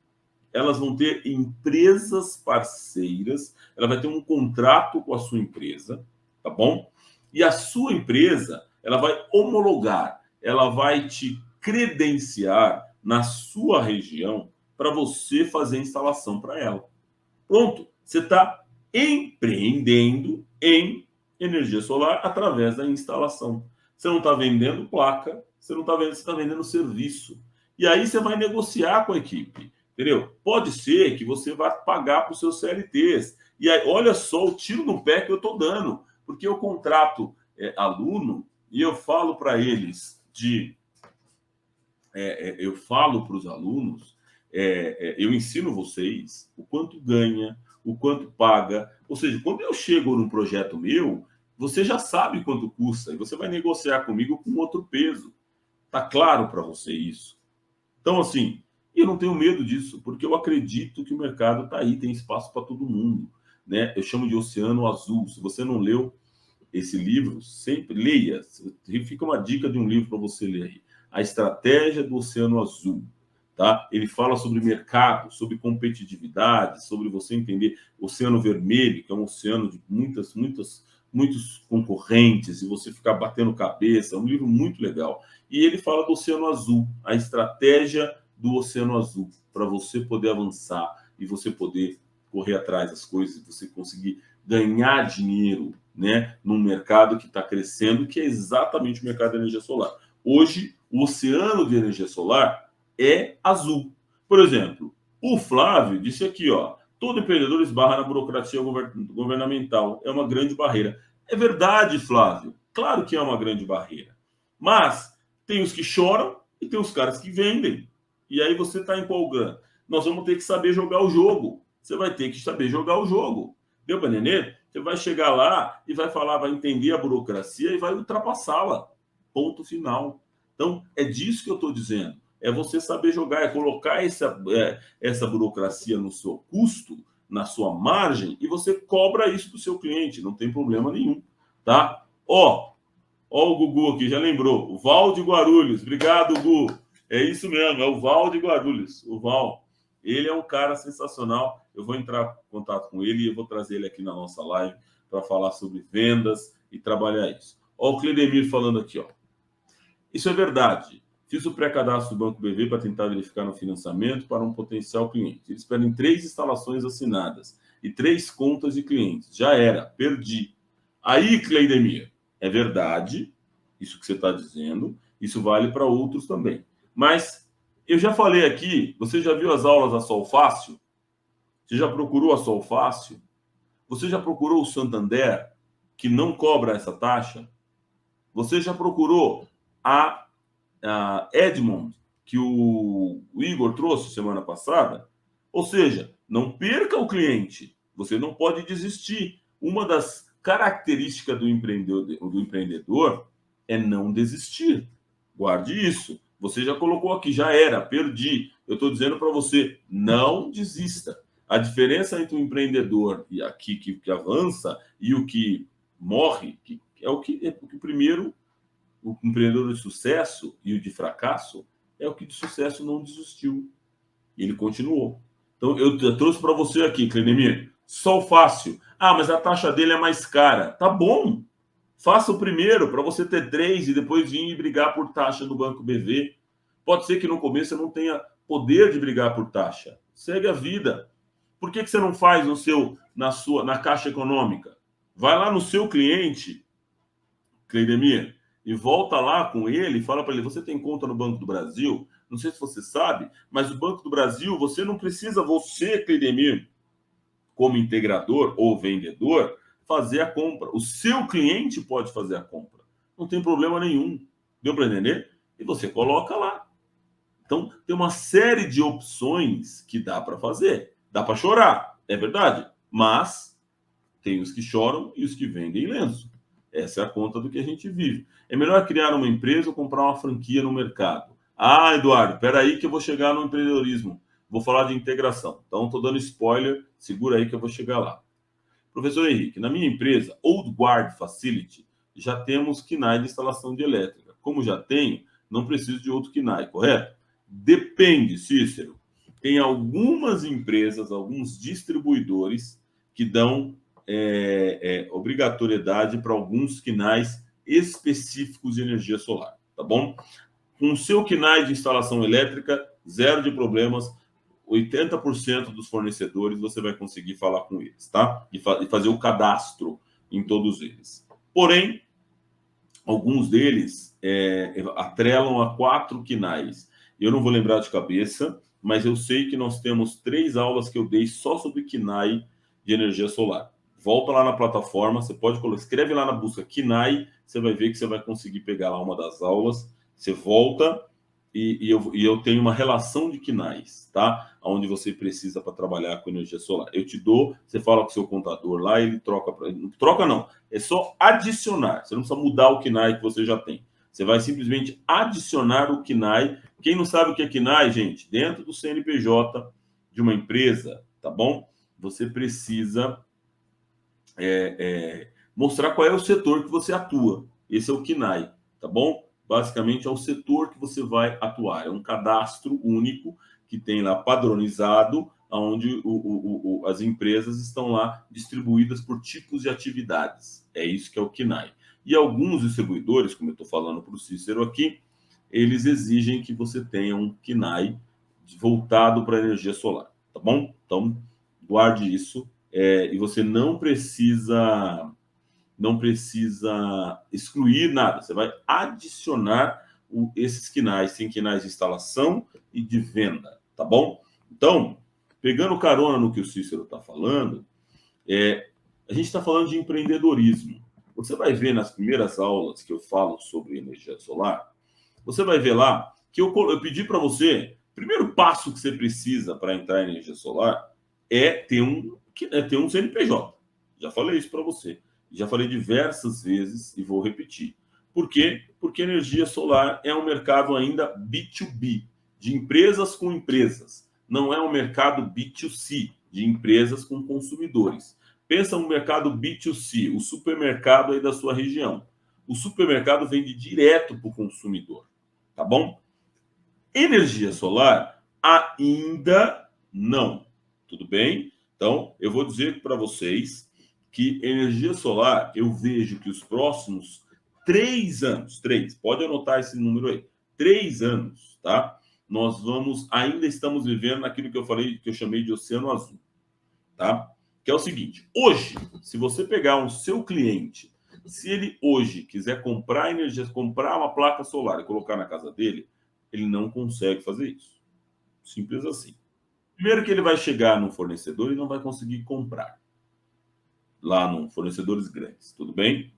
[SPEAKER 1] Elas vão ter empresas parceiras, ela vai ter um contrato com a sua empresa, tá bom? E a sua empresa, ela vai homologar, ela vai te credenciar na sua região para você fazer a instalação para ela. Pronto, você está empreendendo em energia solar através da instalação. Você não está vendendo placa, você não está vendendo, você está vendendo serviço. E aí você vai negociar com a equipe, entendeu? Pode ser que você vá pagar para os seus CLTs. E aí, olha só o tiro no pé que eu estou dando, porque eu contrato aluno e eu falo para eles eu falo para os alunos, eu ensino vocês o quanto ganha, o quanto paga. Ou seja, quando eu chego num projeto meu, você já sabe quanto custa e você vai negociar comigo com outro peso. Tá claro para você isso? Então, assim, eu não tenho medo disso, porque eu acredito que o mercado está aí, tem espaço para todo mundo, né? Eu chamo de Oceano Azul. Se você não leu esse livro, sempre leia. Fica uma dica de um livro para você ler aí. A Estratégia do Oceano Azul. Tá? Ele fala sobre mercado, sobre competitividade, sobre você entender o Oceano Vermelho, que é um oceano de muitos concorrentes, e você ficar batendo cabeça. É um livro muito legal. E ele fala do Oceano Azul, a estratégia do Oceano Azul, para você poder avançar e você poder correr atrás das coisas, você conseguir ganhar dinheiro, né, num mercado que está crescendo, que é exatamente o mercado de energia solar. Hoje, o oceano de energia solar é azul. Por exemplo, o Flávio disse aqui, ó, todo empreendedor esbarra na burocracia governamental. É uma grande barreira. É verdade, Flávio. Claro que é uma grande barreira. Mas tem os que choram e tem os caras que vendem. E aí você está empolgando. Nós vamos ter que saber jogar o jogo. Você vai ter que saber jogar o jogo. Deu para entender? Você vai chegar lá e vai falar, vai entender a burocracia e vai ultrapassá-la. Ponto final. Então, é disso que eu estou dizendo. É você saber jogar, é colocar essa burocracia no seu custo, na sua margem, e você cobra isso do seu cliente, não tem problema nenhum, tá? Ó o Gugu aqui, já lembrou. O Val de Guarulhos. Obrigado, Gu. É isso mesmo, é o Val de Guarulhos. O Val. Ele é um cara sensacional. Eu vou entrar em contato com ele e eu vou trazer ele aqui na nossa live para falar sobre vendas e trabalhar isso. Ó o Cledemir falando aqui, ó. Isso é verdade. Fiz o pré-cadastro do Banco BV para tentar verificar no financiamento para um potencial cliente. Eles pedem 3 instalações assinadas e 3 contas de clientes. Já era, perdi. Aí, Cleidemir, é verdade isso que você está dizendo. Isso vale para outros também. Mas eu já falei aqui, você já viu as aulas da Solfácil? Você já procurou a Solfácil? Você já procurou o Santander, que não cobra essa taxa? Você já procurou a Edmond, que o Igor trouxe semana passada? Ou seja, não perca o cliente. Você não pode desistir. Uma das características do empreendedor é não desistir. Guarde isso. Você já colocou aqui, já era, perdi. Eu estou dizendo para você, não desista. A diferença entre o empreendedor e aqui que avança e o que morre, que é o que primeiro o empreendedor de sucesso e o de fracasso é o que de sucesso não desistiu. Ele continuou. Então, eu trouxe para você aqui, Clenemir, só o fácil. Ah, mas a taxa dele é mais cara. Tá bom. Faça o primeiro para você ter 3 e depois vir e brigar por taxa no Banco BV. Pode ser que no começo você não tenha poder de brigar por taxa. Segue a vida. Por que você não faz na Caixa Econômica? Vai lá no seu cliente, Cleidemir, e volta lá com ele e fala para ele: você tem conta no Banco do Brasil? Não sei se você sabe, mas o Banco do Brasil, você não precisa, você, Cleidemir, como integrador ou vendedor, fazer a compra. O seu cliente pode fazer a compra. Não tem problema nenhum. Deu para entender? E você coloca lá. Então, tem uma série de opções que dá para fazer. Dá para chorar, é verdade. Mas tem os que choram e os que vendem lenço. Essa é a conta do que a gente vive. É melhor criar uma empresa ou comprar uma franquia no mercado. Ah, Eduardo, espera aí que eu vou chegar no empreendedorismo. Vou falar de integração. Então, estou dando spoiler. Segura aí que eu vou chegar lá. Professor Henrique, na minha empresa, Old Guard Facility, já temos KNAI de instalação de elétrica. Como já tenho, não preciso de outro KNAI, correto? Depende, Cícero. Tem algumas empresas, alguns distribuidores que dão obrigatoriedade para alguns KNAIs específicos de energia solar, tá bom? Com o seu KNAI de instalação elétrica, zero de problemas. 80% dos fornecedores você vai conseguir falar com eles, tá? E fazer o cadastro em todos eles. Porém, alguns deles atrelam a 4 KNAIs. Eu não vou lembrar de cabeça, mas eu sei que nós temos 3 aulas que eu dei só sobre KNAI de energia solar. Volta lá na plataforma, você pode colocar, escreve lá na busca KNAI, você vai ver que você vai conseguir pegar lá uma das aulas. Você volta e eu tenho uma relação de KNAIs, tá? Onde você precisa para trabalhar com energia solar. Eu te dou, você fala com o seu contador lá, ele troca para. Troca não, é só adicionar. Você não precisa mudar o KNAI que você já tem. Você vai simplesmente adicionar o KNAI. Quem não sabe o que é KNAI, gente, dentro do CNPJ de uma empresa, tá bom? Você precisa mostrar qual é o setor que você atua. Esse é o KNAI, tá bom? Basicamente é o setor que você vai atuar. É um cadastro único que tem lá padronizado, onde as empresas estão lá distribuídas por tipos de atividades. É isso que é o KNAI. E alguns distribuidores, como eu estou falando para o Cícero aqui, eles exigem que você tenha um KNAI voltado para a energia solar, tá bom? Então, guarde isso. E você não precisa excluir nada. Você vai adicionar esses KNAIs. Tem KNAIs de instalação e de venda, tá bom? Então, pegando carona no que o Cícero está falando, a gente está falando de empreendedorismo. Você vai ver nas primeiras aulas que eu falo sobre energia solar, você vai ver lá que eu pedi para você, o primeiro passo que você precisa para entrar em energia solar é ter um CNPJ. Já falei isso para você. Já falei diversas vezes e vou repetir. Por quê? Porque energia solar é um mercado ainda B2B, de empresas com empresas. Não é um mercado B2C, de empresas com consumidores. Pensa no mercado B2C, o supermercado aí da sua região. O supermercado vende direto para o consumidor, tá bom? Energia solar ainda não. Tudo bem? Então, eu vou dizer para vocês que energia solar, eu vejo que os próximos 3 anos, pode anotar esse número aí, 3 anos, tá? Nós ainda estamos vivendo naquilo que eu falei, que eu chamei de oceano azul, tá? Que é o seguinte, hoje, se você pegar um seu cliente, se ele hoje quiser comprar uma placa solar e colocar na casa dele, ele não consegue fazer isso. Simples assim. Primeiro que ele vai chegar no fornecedor e não vai conseguir comprar. Lá no fornecedores grandes, tudo bem?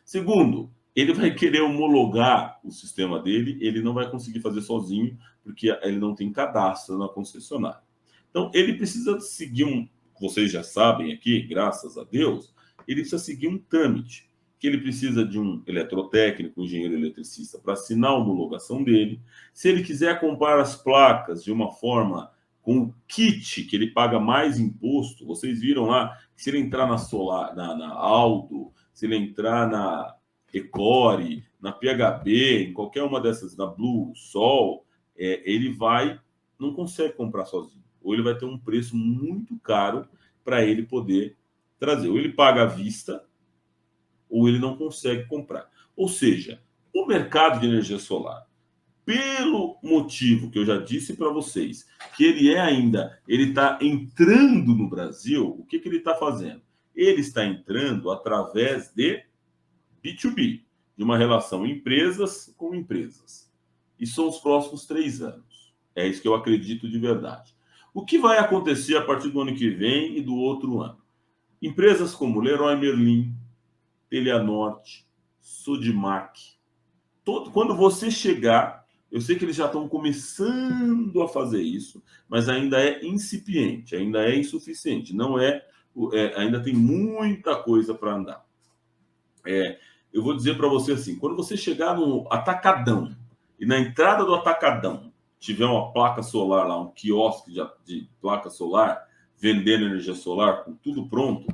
[SPEAKER 1] Segundo, ele vai querer homologar o sistema dele, ele não vai conseguir fazer sozinho, porque ele não tem cadastro na concessionária. Então, ele precisa seguir vocês já sabem aqui, graças a Deus, ele precisa seguir um trâmite, que ele precisa de um eletrotécnico, um engenheiro eletricista, para assinar a homologação dele. Se ele quiser comprar as placas de uma forma com o kit, que ele paga mais imposto, vocês viram lá, que se ele entrar na Solar, na Aldo, se ele entrar na Ecore, na PHB, em qualquer uma dessas, na Blue, Sol, ele não consegue comprar sozinho. Ou ele vai ter um preço muito caro para ele poder trazer. Ou ele paga à vista, ou ele não consegue comprar. Ou seja, o mercado de energia solar, pelo motivo que eu já disse para vocês, que ele está entrando no Brasil, o que ele está fazendo? Ele está entrando através de B2B, de uma relação empresas com empresas. E são os próximos 3 anos. É isso que eu acredito de verdade. O que vai acontecer a partir do ano que vem e do outro ano? Empresas como Leroy Merlin, Teleanorte, Sodimac, quando você chegar, eu sei que eles já estão começando a fazer isso, mas ainda é incipiente, ainda é insuficiente, não ainda tem muita coisa para andar. Eu vou dizer para você assim, quando você chegar no Atacadão e na entrada do Atacadão tiver uma placa solar lá, um quiosque de placa solar, vendendo energia solar com tudo pronto,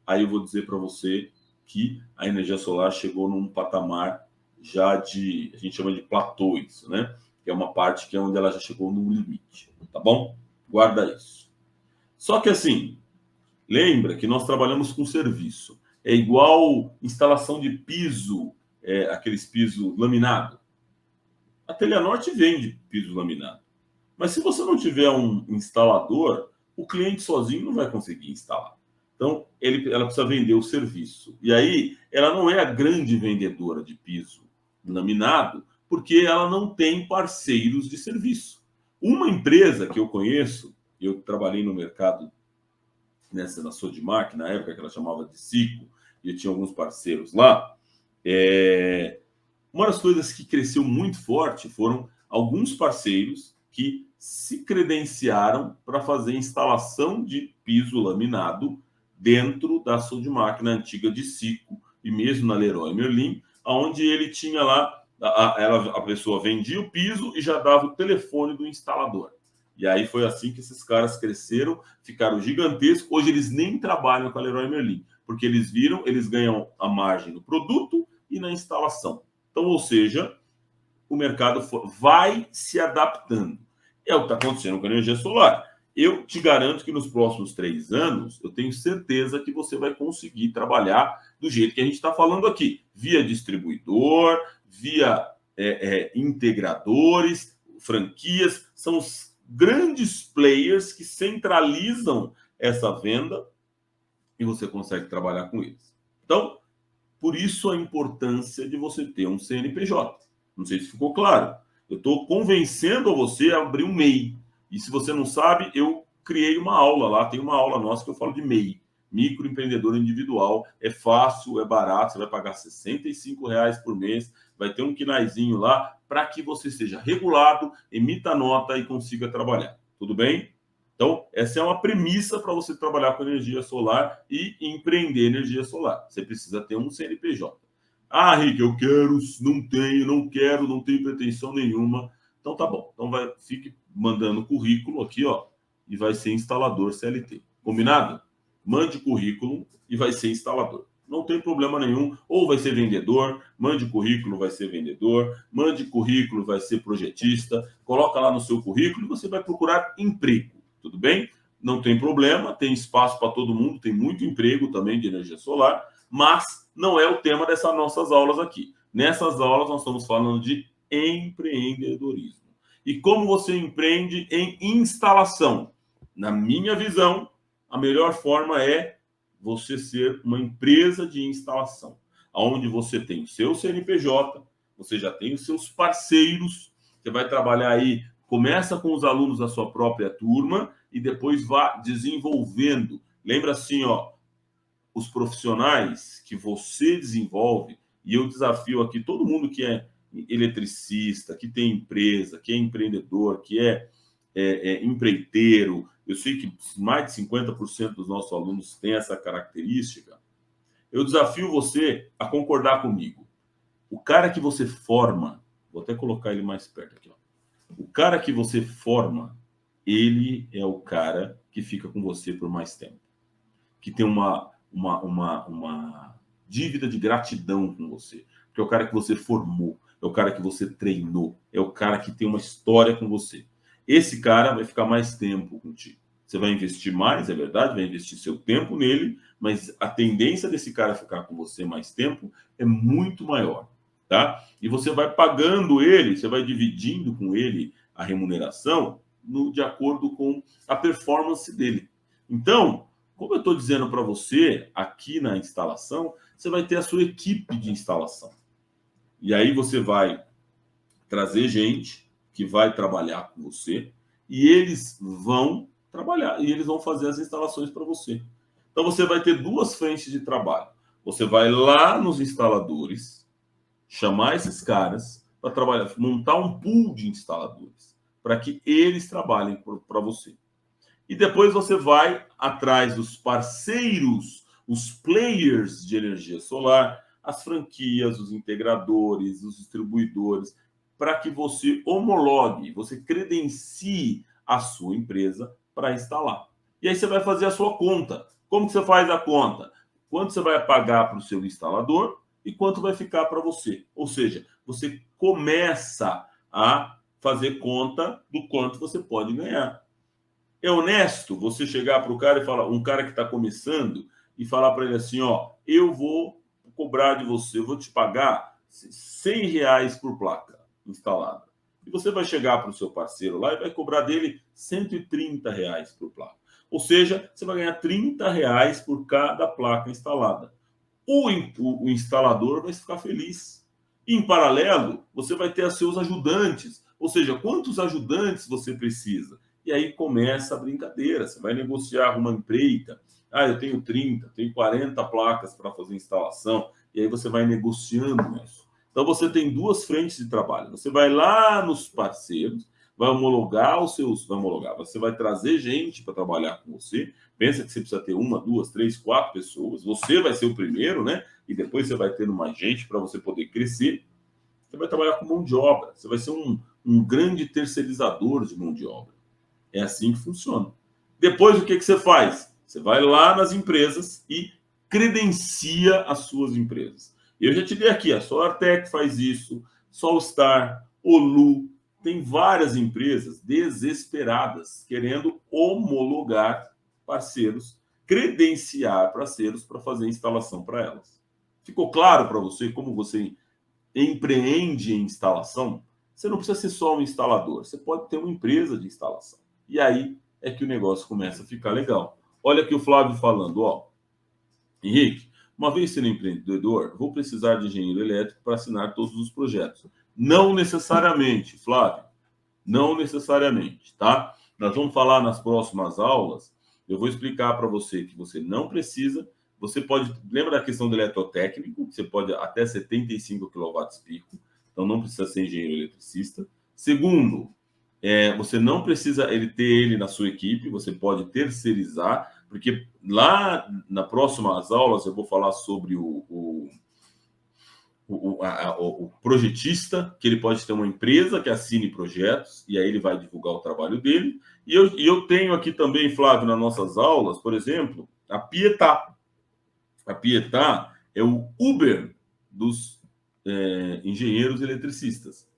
[SPEAKER 1] aí eu vou dizer para você que a energia solar chegou num patamar já a gente chama de platô isso, né? Que é uma parte que é onde ela já chegou no limite, tá bom? Guarda isso. Só que assim, lembra que nós trabalhamos com serviço. É igual instalação de piso, aqueles pisos laminados. A Teleanorte vende piso laminado. Mas se você não tiver um instalador, o cliente sozinho não vai conseguir instalar. Então, ela precisa vender o serviço. E aí, ela não é a grande vendedora de piso laminado, porque ela não tem parceiros de serviço. Uma empresa que eu conheço, eu trabalhei no mercado na Sodimac, na época que ela chamava de Cico, e eu tinha alguns parceiros lá. Uma das coisas que cresceu muito forte foram alguns parceiros que se credenciaram para fazer instalação de piso laminado dentro da Sodimac, na antiga de Cico, e mesmo na Leroy Merlin, onde ele tinha lá, a pessoa vendia o piso e já dava o telefone do instalador. E aí foi assim que esses caras cresceram, ficaram gigantescos. Hoje eles nem trabalham com a Leroy Merlin, porque eles viram, eles ganham a margem no produto e na instalação. Então, ou seja, o mercado vai se adaptando. É o que está acontecendo com a energia solar. Eu te garanto que nos próximos 3 anos, eu tenho certeza que você vai conseguir trabalhar do jeito que a gente está falando aqui, via distribuidor, via integradores, franquias, são os grandes players que centralizam essa venda e você consegue trabalhar com eles. Então, por isso a importância de você ter um CNPJ. Não sei se ficou claro. Eu estou convencendo você a abrir um MEI. E se você não sabe, eu criei uma aula lá. Tem uma aula nossa que eu falo de MEI. Microempreendedor individual. É fácil, é barato. Você vai pagar R$ 65 por mês. Vai ter um quinaizinho lá para que você seja regulado, emita nota e consiga trabalhar. Tudo bem? Então, essa é uma premissa para você trabalhar com energia solar e empreender energia solar. Você precisa ter um CNPJ. Ah, Rick, eu quero, não tenho, não quero, não tenho pretensão nenhuma. Então tá bom. Então fique mandando currículo aqui, ó, e vai ser instalador CLT. Combinado? Mande currículo e vai ser instalador. Não tem problema nenhum. Ou vai ser vendedor, mande currículo, vai ser vendedor, mande currículo, vai ser projetista. Coloca lá no seu currículo e você vai procurar emprego. Tudo bem? Não tem problema, tem espaço para todo mundo, tem muito emprego também de energia solar, mas não é o tema dessas nossas aulas aqui. Nessas aulas nós estamos falando de empreendedorismo. E como você empreende em instalação? Na minha visão, a melhor forma é você ser uma empresa de instalação, onde você tem o seu CNPJ, você já tem os seus parceiros, você vai trabalhar aí, começa com os alunos da sua própria turma e depois vá desenvolvendo. Lembra assim, ó, os profissionais que você desenvolve, e eu desafio aqui todo mundo que é eletricista, que tem empresa, que é empreendedor, que é empreiteiro. Eu sei que mais de 50% dos nossos alunos têm essa característica. Eu desafio você a concordar comigo. O cara que você forma, vou até colocar ele mais perto aqui, ó. O cara que você forma, ele é o cara que fica com você por mais tempo, que tem uma dívida de gratidão com você, porque é o cara que você formou, é o cara que você treinou, é o cara que tem uma história com você. Esse cara vai ficar mais tempo contigo. Você vai investir mais, é verdade, vai investir seu tempo nele, mas a tendência desse cara ficar com você mais tempo é muito maior, tá? E você vai pagando ele, você vai dividindo com ele a remuneração de acordo com a performance dele. Então, como eu estou dizendo para você, aqui na instalação, você vai ter a sua equipe de instalação. E aí você vai trazer gente que vai trabalhar com você e eles vão trabalhar e eles vão fazer as instalações para você. Então você vai ter duas frentes de trabalho. Você vai lá nos instaladores, chamar esses caras para trabalhar, montar um pool de instaladores para que eles trabalhem para você. E depois você vai atrás dos parceiros, os players de energia solar, as franquias, os integradores, os distribuidores, para que você homologue, você credencie a sua empresa para instalar. E aí você vai fazer a sua conta. Como que você faz a conta? Quanto você vai pagar para o seu instalador e quanto vai ficar para você. Ou seja, você começa a fazer conta do quanto você pode ganhar. É honesto você chegar para o cara e falar, um cara que está começando, e falar para ele assim, ó, eu vou cobrar de você, eu vou te pagar R$ 100 por placa instalada. E você vai chegar para o seu parceiro lá e vai cobrar dele R$ 130 por placa. Ou seja, você vai ganhar R$ 30 por cada placa instalada. O instalador vai ficar feliz. Em paralelo, você vai ter os seus ajudantes. Ou seja, quantos ajudantes você precisa? E aí começa a brincadeira. Você vai negociar uma empreita. Ah, eu tenho 30, tenho 40 placas para fazer instalação. E aí você vai negociando isso. Então você tem duas frentes de trabalho. Você vai lá nos parceiros, vai homologar os seus. Vai homologar. Você vai trazer gente para trabalhar com você. Pensa que você precisa ter uma, duas, três, quatro pessoas. Você vai ser o primeiro, né? E depois você vai tendo mais gente para você poder crescer. Você vai trabalhar com mão de obra. Você vai ser um grande terceirizador de mão de obra. É assim que funciona. Depois, o que você faz? Você vai lá nas empresas e credencia as suas empresas. Eu já te dei aqui, a SolarTech faz isso, Solstar, Olu, tem várias empresas desesperadas querendo homologar parceiros, credenciar parceiros para fazer instalação para elas. Ficou claro para você como você empreende em instalação? Você não precisa ser só um instalador, você pode ter uma empresa de instalação. E aí é que o negócio começa a ficar legal. Olha aqui o Flávio falando, ó. Henrique, uma vez sendo empreendedor, vou precisar de engenheiro elétrico para assinar todos os projetos. Não necessariamente, Flávio. Não necessariamente, tá? Nós vamos falar nas próximas aulas. Eu vou explicar para você que você não precisa. Você pode. Lembra da questão do eletrotécnico? Você pode até 75 kW pico. Então não precisa ser engenheiro eletricista. Segundo, você não precisa ter ele na sua equipe. Você pode terceirizar, porque lá nas próximas aulas eu vou falar sobre o projetista, que ele pode ter uma empresa que assine projetos, e aí ele vai divulgar o trabalho dele. E eu tenho aqui também, Flávio, nas nossas aulas, por exemplo, a Pietá. A Pietá é o Uber dos engenheiros eletricistas.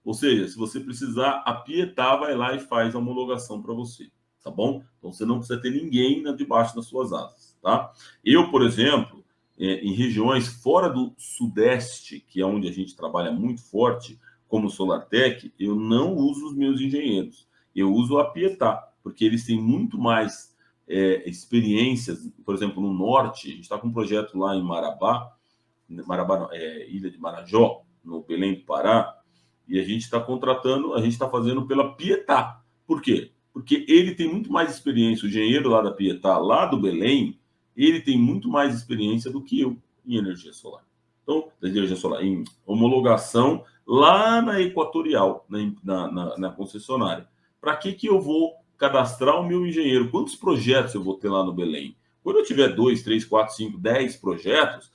[SPEAKER 1] Ou seja, se você precisar, a Pietá vai lá e faz a homologação para você, tá bom? Então você não precisa ter ninguém debaixo das suas asas, tá? Eu, por exemplo, em regiões fora do Sudeste, que é onde a gente trabalha muito forte, como SolarTech, eu não uso os meus engenheiros. Eu uso a Pietá, porque eles têm muito mais experiências. Por exemplo, no Norte, a gente está com um projeto lá em Marabá, Ilha de Marajó, no Belém do Pará, e a gente está contratando, a gente está fazendo pela Pietá. Por quê? Porque ele tem muito mais experiência, o engenheiro lá da Pietá, lá do Belém, ele tem muito mais experiência do que eu em energia solar. Então, energia solar, em homologação lá na Equatorial, na concessionária. Para que eu vou cadastrar o meu engenheiro? Quantos projetos eu vou ter lá no Belém? Quando eu tiver 2, 3, 4, 5, 10 projetos,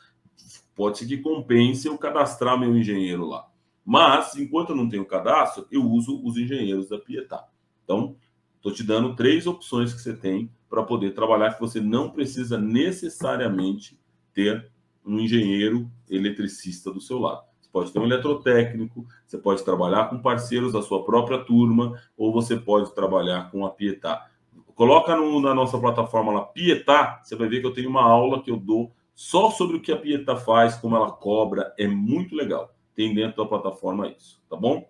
[SPEAKER 1] pode ser que compense eu cadastrar meu engenheiro lá. Mas, enquanto eu não tenho cadastro, eu uso os engenheiros da Pietá. Então, estou te dando 3 opções que você tem para poder trabalhar, que você não precisa necessariamente ter um engenheiro eletricista do seu lado. Você pode ter um eletrotécnico, você pode trabalhar com parceiros da sua própria turma, ou você pode trabalhar com a Pietá. Coloca na nossa plataforma lá, Pietá, você vai ver que eu tenho uma aula que eu dou só sobre o que a Pietá faz, como ela cobra, é muito legal. Tem dentro da plataforma isso, tá bom?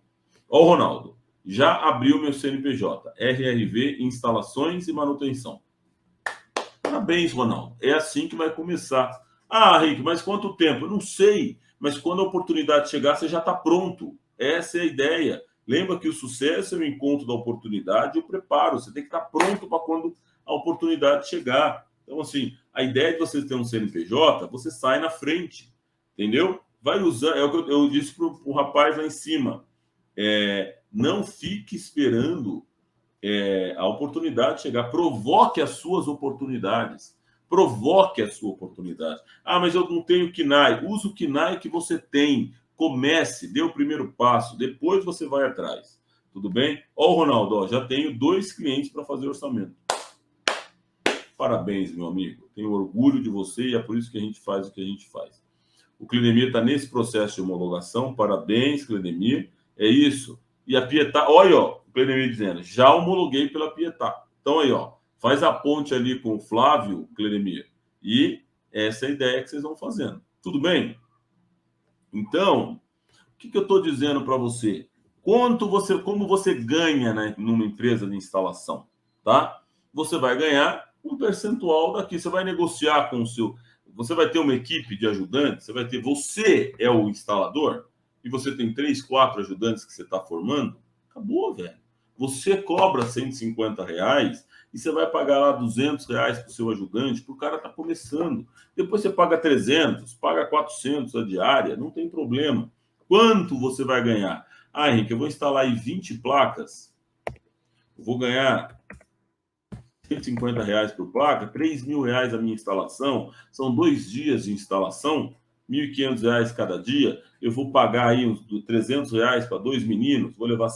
[SPEAKER 1] Ó, o Ronaldo, já abriu meu CNPJ, RRV, instalações e manutenção. Parabéns, Ronaldo. É assim que vai começar. Ah, Rick, mas quanto tempo? Eu não sei. mas quando a oportunidade chegar, você já está pronto. Essa é a ideia. Lembra que o sucesso é o encontro da oportunidade e o preparo. Você tem que estar pronto para quando a oportunidade chegar. Então, assim, a ideia de você ter um CNPJ, você sai na frente, entendeu? Vai usar, é o que eu disse para o rapaz lá em cima. Não fique esperando a oportunidade chegar. Provoque as suas oportunidades. Provoque a sua oportunidade. Ah, mas eu não tenho KNAI. Use o KNAI que você tem. Comece, dê o primeiro passo. Depois você vai atrás. Tudo bem? Ó, Ronaldo, ó, já tenho 2 clientes para fazer orçamento. Parabéns, meu amigo. Tenho orgulho de você e é por isso que a gente faz o que a gente faz. O Clenemir está nesse processo de homologação. Parabéns, Clenemir. É isso. E a Pietá, olha, ó, o Clenemir dizendo, já homologuei pela Pietá. Então aí, ó, faz a ponte ali com o Flávio, Clenemir. E essa é a ideia que vocês vão fazendo. Tudo bem? Então, o que eu estou dizendo para você? Como você ganha, né, numa empresa de instalação, tá? Você vai ganhar um percentual daqui. Você vai negociar com o seu. Você vai ter uma equipe de ajudantes. Você é o instalador e você tem 3, 4 ajudantes que você está formando. Acabou, velho. Você cobra R$ 150 e você vai pagar lá R$ 200 para o seu ajudante, porque o cara está começando. Depois você paga 300, paga 400 a diária, não tem problema. Quanto você vai ganhar? Ah, Henrique, eu vou instalar aí 20 placas, eu vou ganhar R$ 150 por placa, R$ 3.000 a minha instalação, são 2 dias de instalação, R$ 1.500 cada dia, eu vou pagar aí uns R$ 300 para 2 meninos, vou levar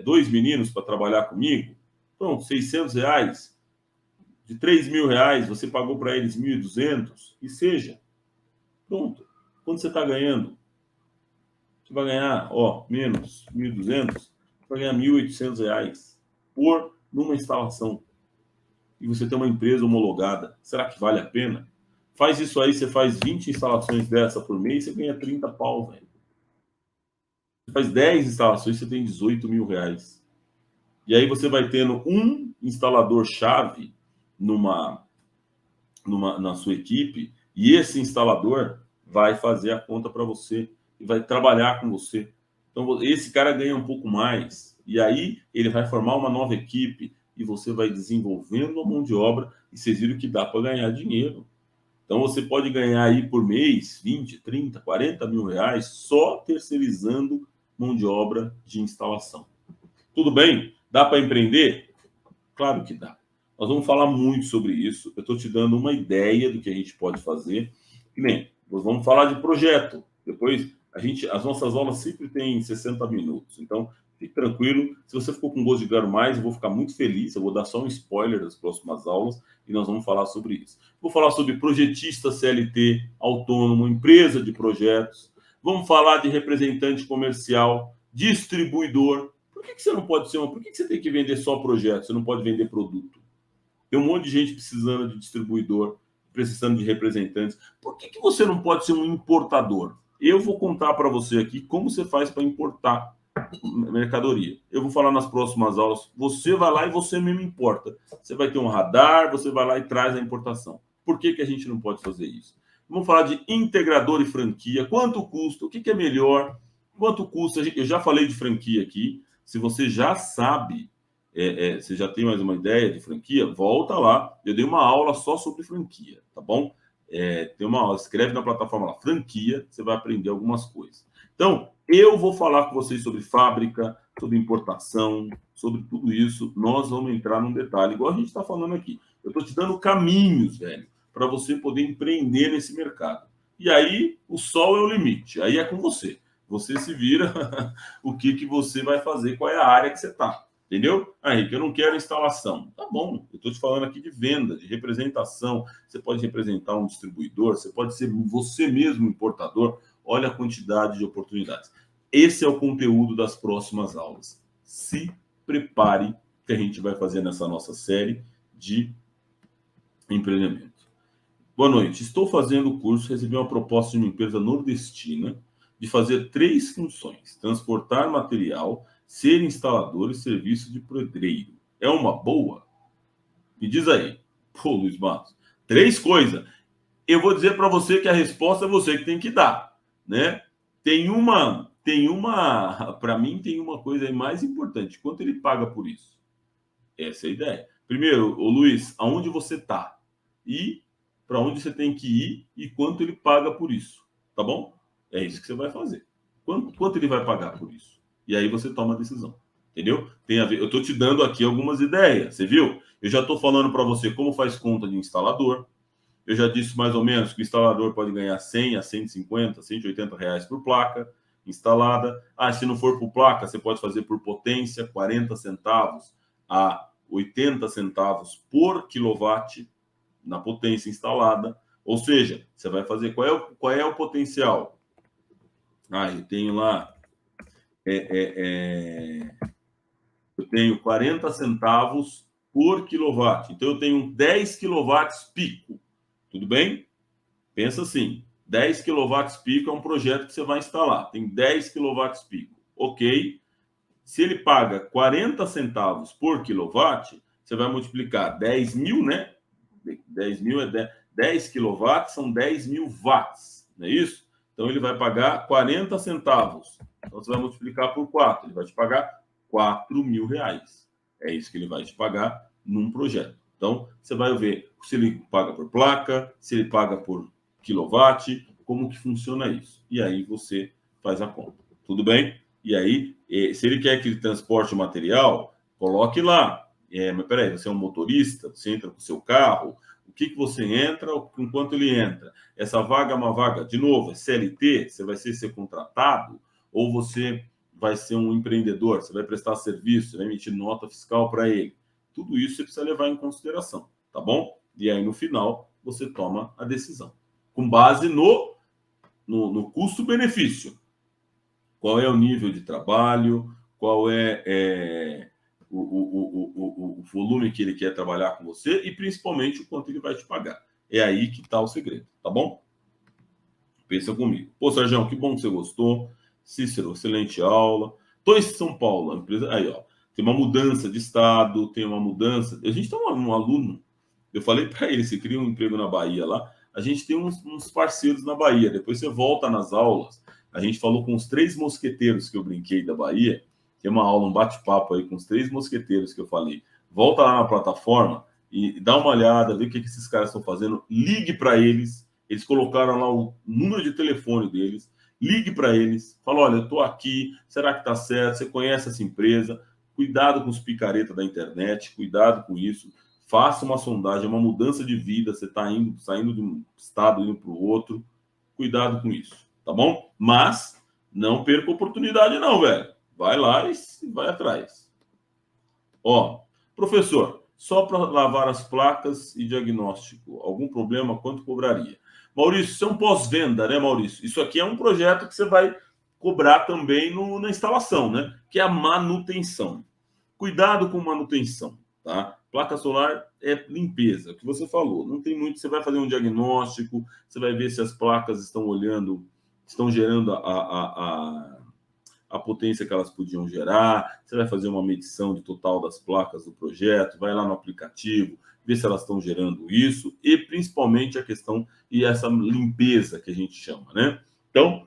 [SPEAKER 1] 2 meninos para trabalhar comigo, pronto, R$ 600, de R$ 3.000 você pagou para eles 1.200, e seja, pronto, quanto você está ganhando? Você vai ganhar, ó, menos 1.200, vai ganhar R$ 1.800 numa instalação. E você tem uma empresa homologada. Será que vale a pena? Faz isso aí, você faz 20 instalações dessa por mês, você ganha 30 pau, velho. Você faz 10 instalações, você tem R$ 18.000. E aí você vai tendo um instalador-chave na sua equipe, e esse instalador vai fazer a conta para você e vai trabalhar com você. Então, esse cara ganha um pouco mais, e aí ele vai formar uma nova equipe, e você vai desenvolvendo a mão de obra, e vocês viram que dá para ganhar dinheiro. Então, você pode ganhar aí por mês 20, 30, R$ 40.000 só terceirizando mão de obra de instalação. Tudo bem? Dá para empreender? Claro que dá. Nós vamos falar muito sobre isso. Eu estou te dando uma ideia do que a gente pode fazer. E nem, nós vamos falar de projeto. Depois, as nossas aulas sempre têm 60 minutos. Então, fique tranquilo. Se você ficou com gosto de ganhar mais, eu vou ficar muito feliz. Eu vou dar só um spoiler das próximas aulas e nós vamos falar sobre isso. Vou falar sobre projetista CLT, autônomo, empresa de projetos. Vamos falar de representante comercial, distribuidor. Por que você não pode ser Por que você tem que vender só projeto? Você não pode vender produto? Tem um monte de gente precisando de distribuidor, precisando de representantes. Por que você não pode ser um importador? Eu vou contar para você aqui como você faz para importar mercadoria. Eu vou falar nas próximas aulas. Você vai lá e você mesmo importa. Você vai ter um radar, você vai lá e traz a importação. Por que a gente não pode fazer isso? Vamos falar de integrador e franquia. Quanto custa? O que é melhor? Quanto custa? Eu já falei de franquia aqui. Se você já sabe, você já tem mais uma ideia de franquia, volta lá. Eu dei uma aula só sobre franquia, tá bom? Tem uma aula, escreve na plataforma lá, franquia, você vai aprender algumas coisas. Então, eu vou falar com vocês sobre fábrica, sobre importação, sobre tudo isso. Nós vamos entrar num detalhe, igual a gente está falando aqui. Eu estou te dando caminhos, velho, para você poder empreender nesse mercado. E aí, o sol é o limite. Aí é com você. Você se vira o que você vai fazer, qual é a área que você está. Entendeu? Henrique, eu não quero instalação. Tá bom, eu estou te falando aqui de venda, de representação. Você pode representar um distribuidor, você pode ser você mesmo importador. Olha a quantidade de oportunidades. Esse é o conteúdo das próximas aulas. Se prepare, que a gente vai fazer nessa nossa série de empreendimento. Boa noite. Estou fazendo o curso, recebi uma proposta de uma empresa nordestina de fazer 3 funções: transportar material, ser instalador e serviço de pedreiro. É uma boa? Me diz aí. Pô, Luiz Matos, 3 coisas. Eu vou dizer para você que a resposta é você que tem que dar. né? Para mim tem uma coisa aí mais importante. Quanto ele paga por isso? Essa é a ideia. Primeiro, ô Luiz, aonde você está? E para onde você tem que ir e quanto ele paga por isso, tá bom? É isso que você vai fazer. Quanto ele vai pagar por isso? E aí você toma a decisão, entendeu? Tem a ver. Eu estou te dando aqui algumas ideias, você viu? Eu já estou falando para você como faz conta de instalador. Eu já disse mais ou menos que o instalador pode ganhar 100 a 150, 180 reais por placa instalada. Ah, se não for por placa, você pode fazer por potência, 40 centavos a 80 centavos por quilowatt na potência instalada. Ou seja, você vai fazer qual é o potencial? Ah, eu tenho lá eu tenho 40 centavos por quilowatt. Então eu tenho 10 quilowatts pico. Tudo bem? Pensa assim, 10 quilowatts pico é um projeto que você vai instalar. Tem 10 quilowatts pico. Ok. Se ele paga 40 centavos por quilowatt, você vai multiplicar 10 mil, né? 10 mil é 10 quilowatts, são 10 mil watts, não é isso? Então ele vai pagar 40 centavos. Então você vai multiplicar por 4, ele vai te pagar 4 mil reais. É isso que ele vai te pagar num projeto. Então você vai ver se ele paga por placa, se ele paga por quilowatt, como que funciona isso. E aí você faz a conta. Tudo bem? E aí, se ele quer que ele transporte o material, coloque lá. Mas peraí, você é um motorista, você entra com o seu carro, o que você entra, enquanto ele entra. Essa vaga é uma vaga, de novo, é CLT, você vai ser contratado, ou você vai ser um empreendedor, você vai prestar serviço, você vai emitir nota fiscal para ele. Tudo isso você precisa levar em consideração, tá bom? E aí, no final, você toma a decisão. Com base no custo-benefício. Qual é o nível de trabalho, qual é o volume que ele quer trabalhar com você e principalmente o quanto ele vai te pagar. É aí que está o segredo, tá bom? Pensa comigo. Pô, Sérgio, que bom que você gostou. Cícero, excelente aula. Estou em São Paulo, a empresa. Aí, ó, tem uma mudança de estado, tem uma mudança. A gente tem um aluno, eu falei para ele, você cria um emprego na Bahia lá. A gente tem uns parceiros na Bahia. Depois você volta nas aulas. A gente falou com os 3 mosqueteiros que eu brinquei da Bahia. Tem uma aula, um bate-papo aí com os 3 mosqueteiros que eu falei. Volta lá na plataforma e dá uma olhada, vê o que esses caras estão fazendo. Ligue para eles. Eles colocaram lá o número de telefone deles. Ligue para eles. Fala, olha, eu estou aqui. Será que está certo? Você conhece essa empresa? Cuidado com os picaretas da internet. Cuidado com isso. Faça uma sondagem, uma mudança de vida. Você está saindo de um estado indo para o outro. Cuidado com isso, tá bom? Mas não perca a oportunidade, não, velho. Vai lá e vai atrás. Ó, professor, só para lavar as placas e diagnóstico, algum problema, quanto cobraria? Maurício, isso é um pós-venda, né, Maurício? Isso aqui é um projeto que você vai cobrar também na instalação, né? Que é a manutenção. Cuidado com manutenção, tá? Placa solar é limpeza, o que você falou. Não tem muito, você vai fazer um diagnóstico, você vai ver se as placas estão gerando a potência que elas podiam gerar, você vai fazer uma medição de total das placas do projeto, vai lá no aplicativo, ver se elas estão gerando isso, e principalmente a questão e essa limpeza que a gente chama, né? Então,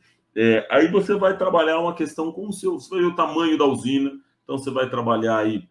[SPEAKER 1] aí você vai trabalhar uma questão com você vai ver o tamanho da usina, então você vai trabalhar aí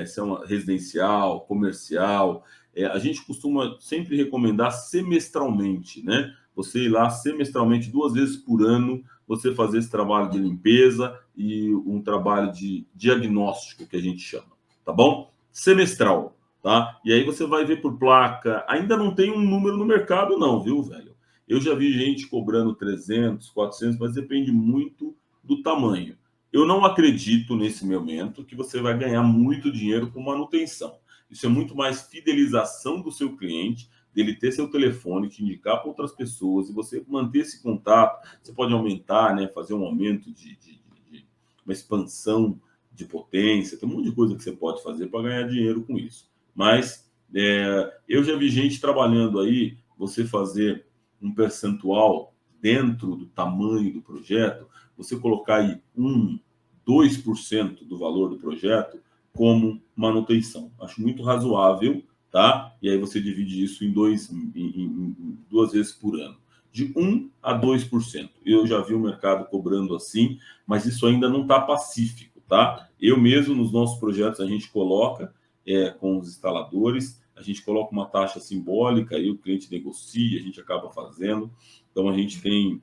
[SPEAKER 1] se é uma residencial, comercial. A gente costuma sempre recomendar semestralmente, né? Você ir lá semestralmente, 2 vezes por ano, você fazer esse trabalho de limpeza e um trabalho de diagnóstico, que a gente chama, tá bom? Semestral, tá? E aí você vai ver por placa. Ainda não tem um número no mercado, não, viu, velho? Eu já vi gente cobrando 300, 400, mas depende muito do tamanho. Eu não acredito nesse momento que você vai ganhar muito dinheiro com manutenção. Isso é muito mais fidelização do seu cliente, dele ter seu telefone, te indicar para outras pessoas e você manter esse contato. Você pode aumentar, né, fazer um aumento de uma expansão de potência, tem um monte de coisa que você pode fazer para ganhar dinheiro com isso. Mas eu já vi gente trabalhando aí, você fazer um percentual dentro do tamanho do projeto, você colocar aí 2% do valor do projeto como manutenção. Acho muito razoável, tá? E aí você divide isso em 2 vezes por ano. de 1 a 2%. Eu já vi o mercado cobrando assim, mas isso ainda não está pacífico, tá? Eu mesmo, nos nossos projetos, a gente coloca com os instaladores, a gente coloca uma taxa simbólica, aí o cliente negocia, a gente acaba fazendo. Então, a gente tem,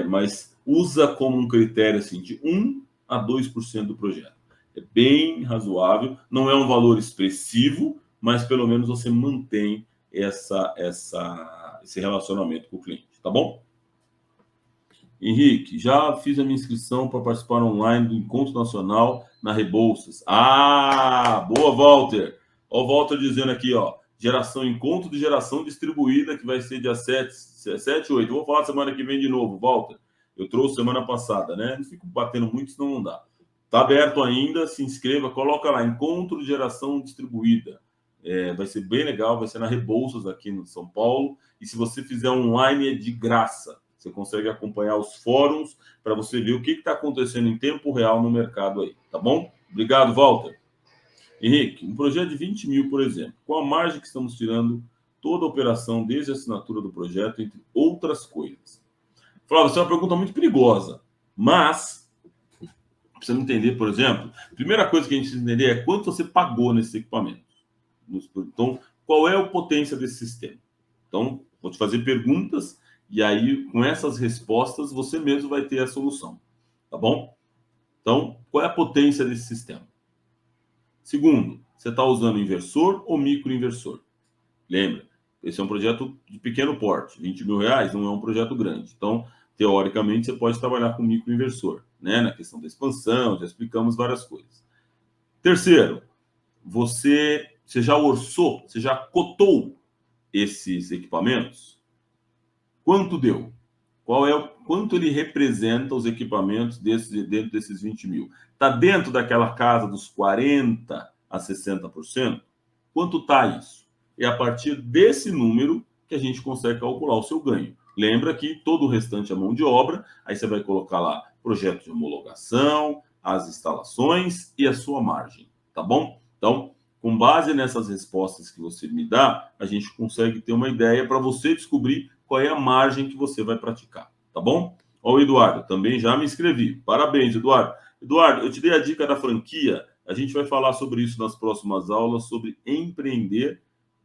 [SPEAKER 1] mas usa como um critério assim, de 1 a 2% do projeto. É bem razoável, não é um valor expressivo, mas pelo menos você mantém esse relacionamento com o cliente, tá bom? Henrique, já fiz a minha inscrição para participar online do Encontro Nacional na Rebouças. Ah, boa, Walter. Ó, o Walter dizendo aqui, ó, encontro de geração distribuída, que vai ser dia 7 8. Eu vou falar semana que vem de novo, Walter. Eu trouxe semana passada, né? Não fico batendo muito, senão não dá. Tá aberto ainda, se inscreva, coloca lá, Encontro de Geração Distribuída. Vai ser bem legal, vai ser na Rebouças, aqui no São Paulo. E se você fizer online, é de graça. Você consegue acompanhar os fóruns para você ver o que está acontecendo em tempo real no mercado aí, tá bom? Obrigado, Walter. Henrique, um projeto de 20 mil, por exemplo, com a margem que estamos tirando toda a operação desde a assinatura do projeto, entre outras coisas. Flávio, essa é uma pergunta muito perigosa, mas precisamos entender, por exemplo, a primeira coisa que a gente precisa entender é quanto você pagou nesse equipamento. Então, qual é a potência desse sistema? Então, vou te fazer perguntas e aí, com essas respostas, você mesmo vai ter a solução, tá bom? Então, qual é a potência desse sistema? Segundo, você está usando inversor ou microinversor? Lembra, esse é um projeto de pequeno porte, 20 mil reais não é um projeto grande. Então, teoricamente, você pode trabalhar com microinversor, né? Na questão da expansão, já explicamos várias coisas. Terceiro, você já orçou, você já cotou esses equipamentos? Quanto deu? Quanto ele representa os equipamentos dentro desses 20 mil? Está dentro daquela casa dos 40% a 60%? Quanto está isso? É a partir desse número que a gente consegue calcular o seu ganho. Lembra que todo o restante é mão de obra, aí você vai colocar lá projeto de homologação, as instalações e a sua margem, tá bom? Então, com base nessas respostas que você me dá, a gente consegue ter uma ideia para você descobrir qual é a margem que você vai praticar, tá bom? Ó, o Eduardo, também já me inscrevi. Parabéns, Eduardo. Eduardo, eu te dei a dica da franquia. A gente vai falar sobre isso nas próximas aulas, sobre empreender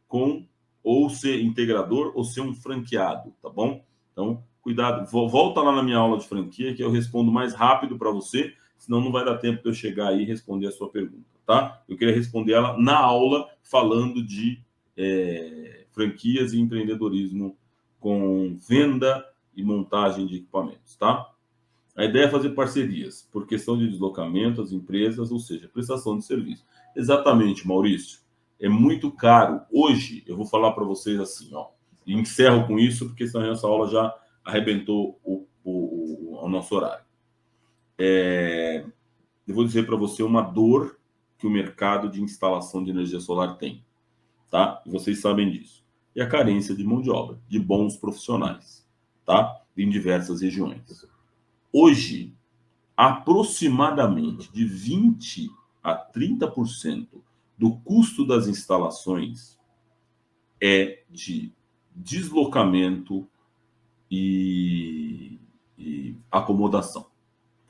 [SPEAKER 1] com ou ser integrador ou ser um franqueado, tá bom? Então, cuidado. Volta lá na minha aula de franquia que eu respondo mais rápido para você, senão não vai dar tempo de eu chegar aí e responder a sua pergunta, tá? Eu queria responder ela na aula falando de franquias e empreendedorismo com venda e montagem de equipamentos, tá? A ideia é fazer parcerias por questão de deslocamento às empresas, ou seja, prestação de serviço. Exatamente, Maurício. É muito caro. Hoje, eu vou falar para vocês assim, ó, e encerro com isso, porque senão essa aula já arrebentou o nosso horário. Eu vou dizer para você uma dor que o mercado de instalação de energia solar tem, tá? E vocês sabem disso. E a carência de mão de obra, de bons profissionais, tá? Em diversas regiões. Hoje, aproximadamente de 20 a 30% do custo das instalações é de deslocamento e acomodação.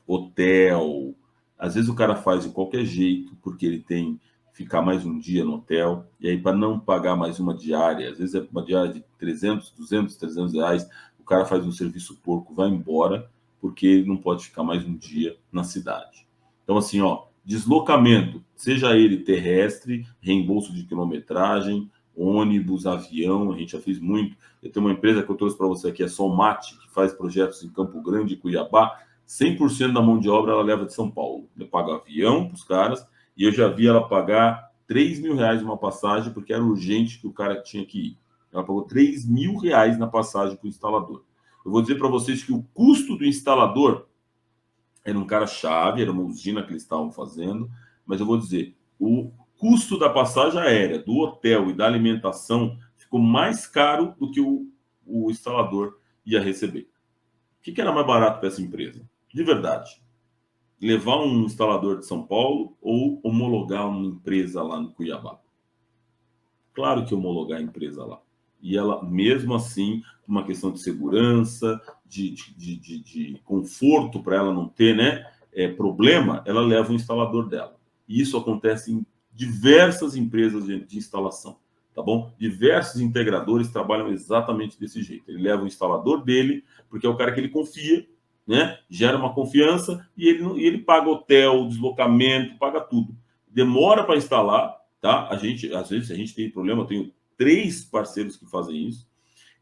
[SPEAKER 1] Hotel, às vezes o cara faz de qualquer jeito, porque ele tem que ficar mais um dia no hotel, e aí para não pagar mais uma diária, às vezes é uma diária de 300, 200, 300 reais, o cara faz um serviço porco, vai embora, porque ele não pode ficar mais um dia na cidade. Então, assim, ó, deslocamento, seja ele terrestre, reembolso de quilometragem, ônibus, avião, a gente já fez muito. Eu tenho uma empresa que eu trouxe para você aqui, a Solmate, que faz projetos em Campo Grande e Cuiabá. 100% da mão de obra ela leva de São Paulo. Eu pago avião para os caras e eu já vi ela pagar 3 mil reais uma passagem, porque era urgente que o cara tinha que ir. Ela pagou 3 mil reais na passagem para o instalador. Eu vou dizer para vocês que o custo do instalador era um cara-chave, era uma usina que eles estavam fazendo, mas eu vou dizer, o custo da passagem aérea, do hotel e da alimentação ficou mais caro do que o instalador ia receber. O que era mais barato para essa empresa? De verdade. Levar um instalador de São Paulo ou homologar uma empresa lá no Cuiabá? Claro que homologar a empresa lá. E ela, mesmo assim, uma questão de segurança, de conforto para ela não ter, né, problema, ela leva o instalador dela. E isso acontece em diversas empresas de instalação, tá bom? Diversos integradores trabalham exatamente desse jeito. Ele leva o instalador dele, porque é o cara que ele confia, né? Gera uma confiança e ele paga hotel, deslocamento, paga tudo. Demora para instalar, tá? Às vezes a gente tem problema, eu tenho 3 parceiros que fazem isso.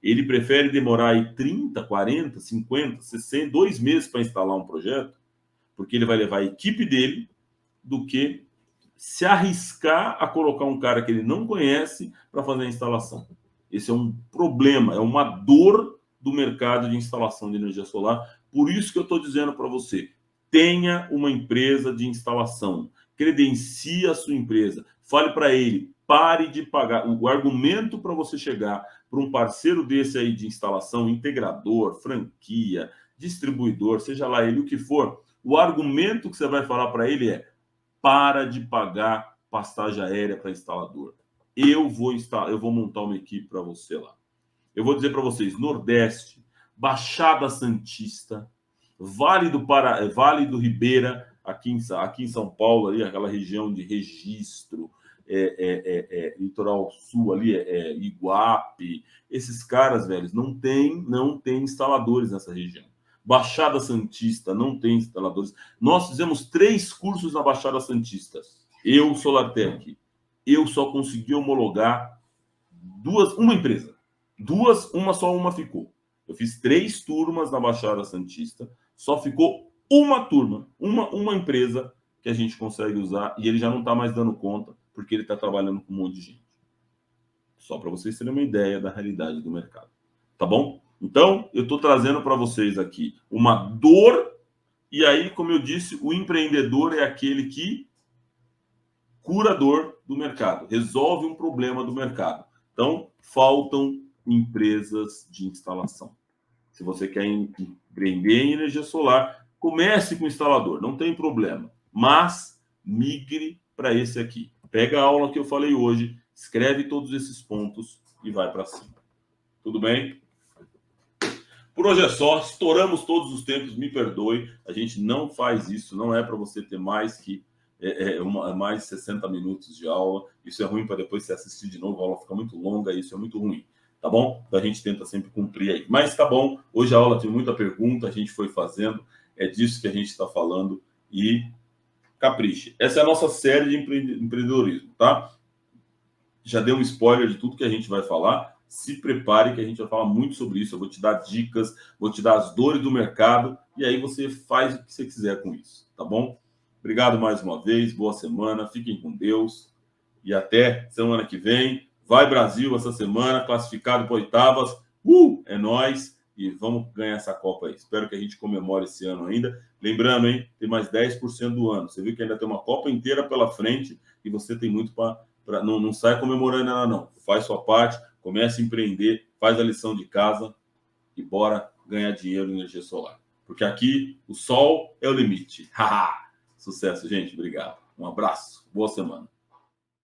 [SPEAKER 1] Ele prefere demorar aí 30, 40, 50, 60, 2 meses para instalar um projeto, porque ele vai levar a equipe dele, do que se arriscar a colocar um cara que ele não conhece para fazer a instalação. Esse é um problema, é uma dor do mercado de instalação de energia solar. Por isso que eu estou dizendo para você, tenha uma empresa de instalação, credencie a sua empresa, fale para ele, pare de pagar. O argumento para você chegar para um parceiro desse aí de instalação, integrador, franquia, distribuidor, seja lá ele o que for, o argumento que você vai falar para ele é: para de pagar passagem aérea para instalador. Eu vou montar uma equipe para você lá. Eu vou dizer para vocês: Nordeste, Baixada Santista, Vale do Ribeira, aqui em São Paulo, ali, aquela região de Registro, Litoral Sul, ali, Iguape. Esses caras, velhos, não tem instaladores nessa região. Baixada Santista não tem instaladores. Nós fizemos 3 cursos na Baixada Santista. Eu, Solartec, eu só consegui homologar uma empresa. Só uma ficou. Eu fiz 3 turmas na Baixada Santista, só ficou uma turma, uma empresa que a gente consegue usar, e ele já não está mais dando conta, porque ele está trabalhando com um monte de gente. Só para vocês terem uma ideia da realidade do mercado. Tá bom? Então, eu estou trazendo para vocês aqui uma dor, e aí, como eu disse, o empreendedor é aquele que cura a dor do mercado, resolve um problema do mercado. Então, faltam empresas de instalação. Se você quer empreender em energia solar, comece com o instalador, não tem problema. Mas migre para esse aqui. Pega a aula que eu falei hoje, escreve todos esses pontos e vai para cima. Tudo bem? Por hoje é só, estouramos todos os tempos, me perdoe. A gente não faz isso, não é para você ter mais que mais 60 minutos de aula. Isso é ruim para depois você assistir de novo, a aula fica muito longa, isso é muito ruim. Tá bom? Então a gente tenta sempre cumprir aí. Mas tá bom, hoje a aula tem muita pergunta, a gente foi fazendo, é disso que a gente está falando e capriche. Essa é a nossa série de empreendedorismo, tá? Já dei um spoiler de tudo que a gente vai falar. Se prepare que a gente vai falar muito sobre isso. Eu vou te dar dicas, vou te dar as dores do mercado e aí você faz o que você quiser com isso, tá bom? Obrigado mais uma vez, boa semana, fiquem com Deus e até semana que vem. Vai Brasil essa semana, classificado para oitavas. É nóis e vamos ganhar essa Copa aí. Espero que a gente comemore esse ano ainda. Lembrando, hein, tem mais 10% do ano. Você viu que ainda tem uma Copa inteira pela frente e você tem muito para... Não sai comemorando nada, não. Faz sua parte, comece a empreender, faz a lição de casa e bora ganhar dinheiro em energia solar. Porque aqui o sol é o limite. Sucesso, gente. Obrigado. Um abraço. Boa semana.